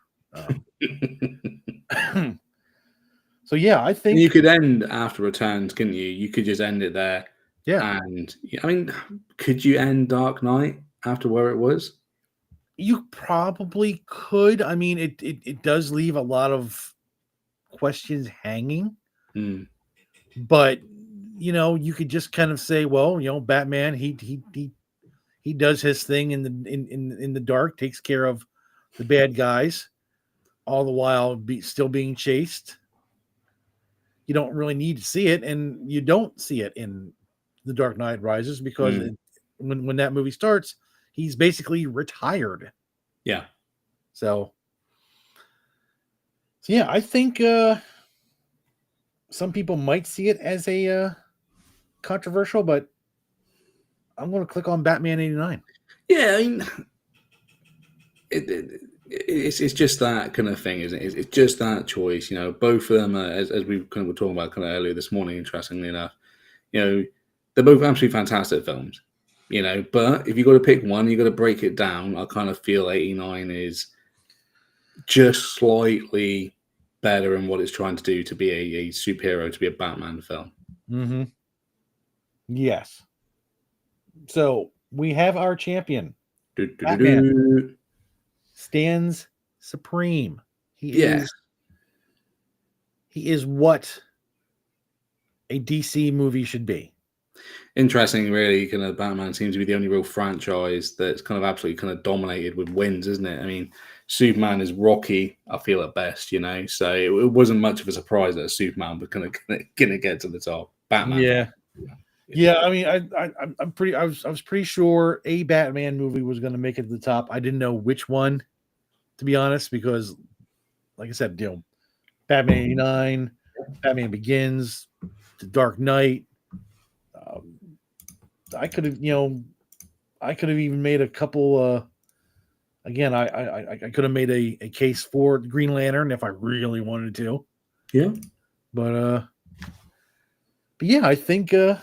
[SPEAKER 2] So yeah, I think
[SPEAKER 3] You could end after Returns, couldn't you? You could just end it there.
[SPEAKER 2] yeah,
[SPEAKER 3] And I mean, could you end Dark Knight after where it was?
[SPEAKER 2] you probably could. I mean, it does leave a lot of questions hanging,
[SPEAKER 3] Hmm.
[SPEAKER 2] but you could just kind of say, well, Batman, he does his thing in the dark, takes care of the bad guys, all the while still being chased. You don't really need to see it, and you don't see it in The Dark Knight Rises because
[SPEAKER 3] Hmm.
[SPEAKER 2] when that movie starts, he's basically retired.
[SPEAKER 3] Yeah.
[SPEAKER 2] So yeah, I think some people might see it as a controversial, but I'm going to click on Batman '89.
[SPEAKER 3] Yeah, I mean, it's just that kind of thing, isn't it? It's just that choice. Both of them, as we kind of were talking about kind of earlier this morning, interestingly enough, they're both absolutely fantastic films. But if you got to pick one, you got to break it down. I kind of feel '89 is just slightly better in what it's trying to do to be a superhero, to be a Batman film.
[SPEAKER 2] Mm-hmm. Yes. So we have our champion. Batman
[SPEAKER 3] Do-do-do-do.
[SPEAKER 2] stands supreme.
[SPEAKER 3] Yes.
[SPEAKER 2] He is what a DC movie should be.
[SPEAKER 3] Interesting, really. Kind of Batman seems to be the only real franchise that's kind of absolutely kind of dominated with wins, isn't it? I mean, Superman is rocky, I feel, at best, so it wasn't much of a surprise that Superman was going to get to the top. Batman.
[SPEAKER 2] Yeah. I mean, I was pretty sure a Batman movie was going to make it to the top. I didn't know which one, to be honest, because, like I said, Batman '89, Batman Begins, The Dark Knight. I could have, even made a couple. Again, I could have made a case for Green Lantern if I really wanted to.
[SPEAKER 3] Yeah.
[SPEAKER 2] But yeah, I think I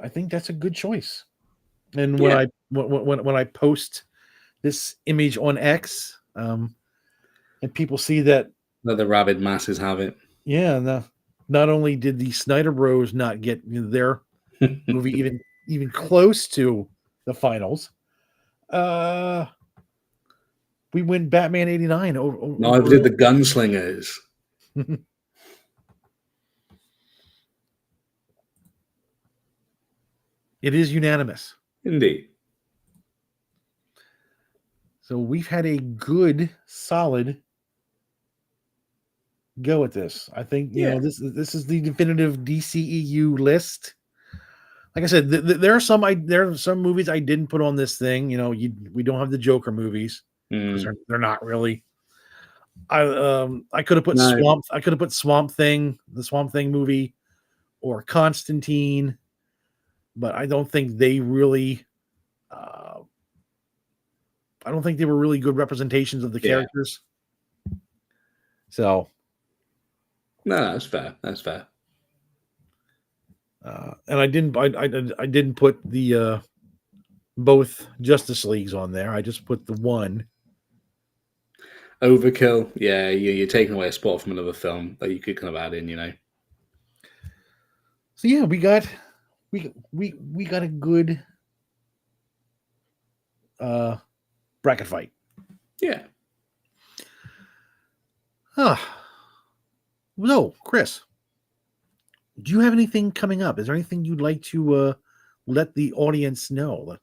[SPEAKER 2] think that's a good choice. And when I post this image on X, and people see that,
[SPEAKER 3] Let the rabid masses have it.
[SPEAKER 2] yeah, not only did the Snyder Bros not get their movie even close to the finals, we win Batman '89
[SPEAKER 3] Neither did the Gunslingers.
[SPEAKER 2] It is unanimous.
[SPEAKER 3] Indeed.
[SPEAKER 2] So we've had a good, solid go at this. I think this is the definitive DCEU list. Like I said, there are some movies I didn't put on this thing. We don't have the Joker movies because they're not really. I could have put Swamp Thing, the Swamp Thing movie, or Constantine, but I don't think they really. I don't think they were really good representations of the characters. So,
[SPEAKER 3] no, that's fair. That's fair.
[SPEAKER 2] And I didn't put the both Justice Leagues on there. I just put the one.
[SPEAKER 3] Overkill. Yeah, you're taking away a spot from another film that you could kind of add in.
[SPEAKER 2] So yeah, we got a good bracket fight.
[SPEAKER 3] Yeah.
[SPEAKER 2] No, Chris, do you have anything coming up? Is there anything you'd like to let the audience know?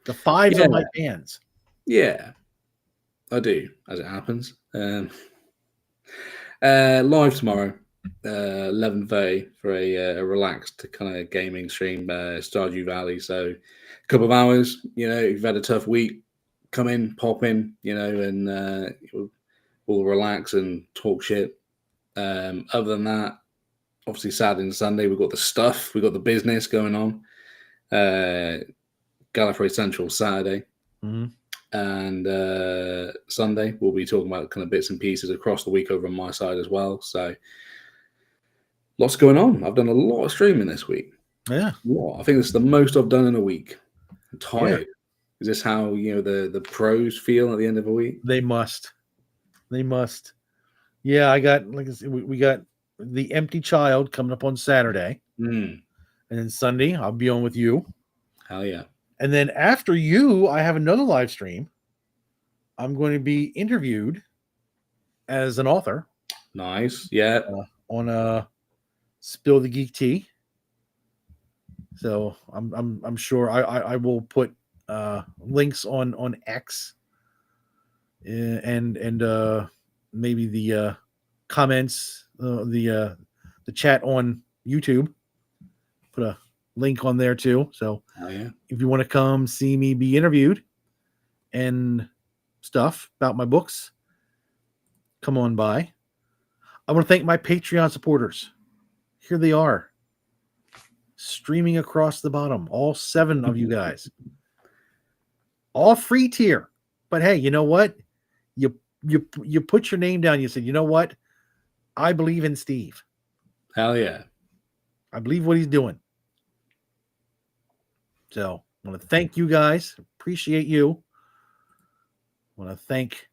[SPEAKER 2] The fives are my fans.
[SPEAKER 3] Yeah, I do, as it happens. Live tomorrow, 11:30 for a relaxed kind of gaming stream, Stardew Valley. So a couple of hours, if you've had a tough week, come in, pop in, and we'll relax and talk shit. Other than that, obviously Saturday and Sunday, we've got the stuff, we've got the business going on. Gallifrey Central Saturday.
[SPEAKER 2] Mm-hmm.
[SPEAKER 3] And Sunday, we'll be talking about kind of bits and pieces across the week over on my side as well. So lots going on. I've done a lot of streaming this week.
[SPEAKER 2] Yeah.
[SPEAKER 3] I think this is the most I've done in a week. I'm tired. Yeah. Is this how the pros feel at the end of a week?
[SPEAKER 2] They must. Yeah, I got, like I said, we got The Empty Child coming up on Saturday.
[SPEAKER 3] Mm,
[SPEAKER 2] And then Sunday, I'll be on with you.
[SPEAKER 3] hell yeah.
[SPEAKER 2] And then after you, I have another live stream. I'm going to be interviewed as an author
[SPEAKER 3] Nice. Yeah.
[SPEAKER 2] on Spill the Geek Tea. So I'm sure I will put links on X and maybe the comments, the chat on YouTube. Put a link on there too. So
[SPEAKER 3] Hell yeah.
[SPEAKER 2] if you want to come see me be interviewed and stuff about my books, come on by. I want to thank my Patreon supporters. Here they are, streaming across the bottom. All 7 of you guys, all free tier. But hey, you know what? You put your name down. You said, you know what? I believe in Steve.
[SPEAKER 3] Hell yeah.
[SPEAKER 2] I believe what he's doing. So I want to thank you guys. Appreciate you. I want to thank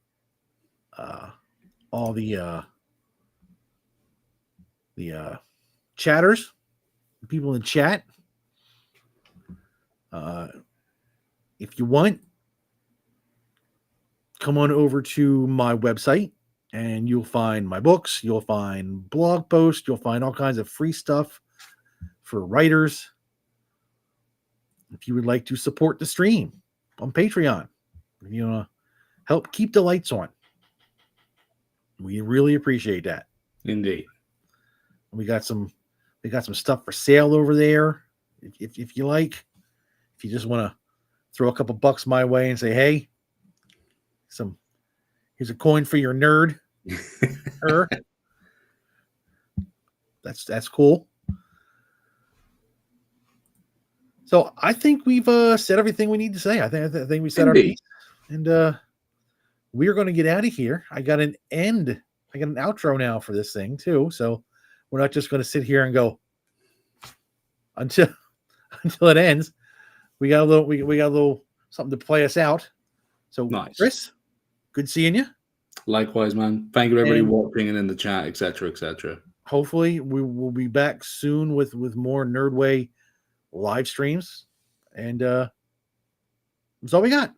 [SPEAKER 2] all the chatters, people in chat. If you want, come on over to my website and you'll find my books, you'll find blog posts, you'll find all kinds of free stuff for writers. If you would like to support the stream on Patreon, if you want to help keep the lights on, we really appreciate that.
[SPEAKER 3] Indeed.
[SPEAKER 2] We got some stuff for sale over there. If you like, if you just want to throw a couple bucks my way and say, hey, here's a coin for your nerd. That's cool. So I think we've said everything we need to say. I think we said our piece, and we are going to get out of here. I got an outro now for this thing too. So we're not just going to sit here and go until it ends. We got a little something to play us out. So
[SPEAKER 3] nice.
[SPEAKER 2] Chris, good seeing you.
[SPEAKER 3] Likewise, man. Thank you to everybody watching and in the chat, etc., etc.
[SPEAKER 2] Hopefully we will be back soon with more Nerdway live streams, and that's all we got.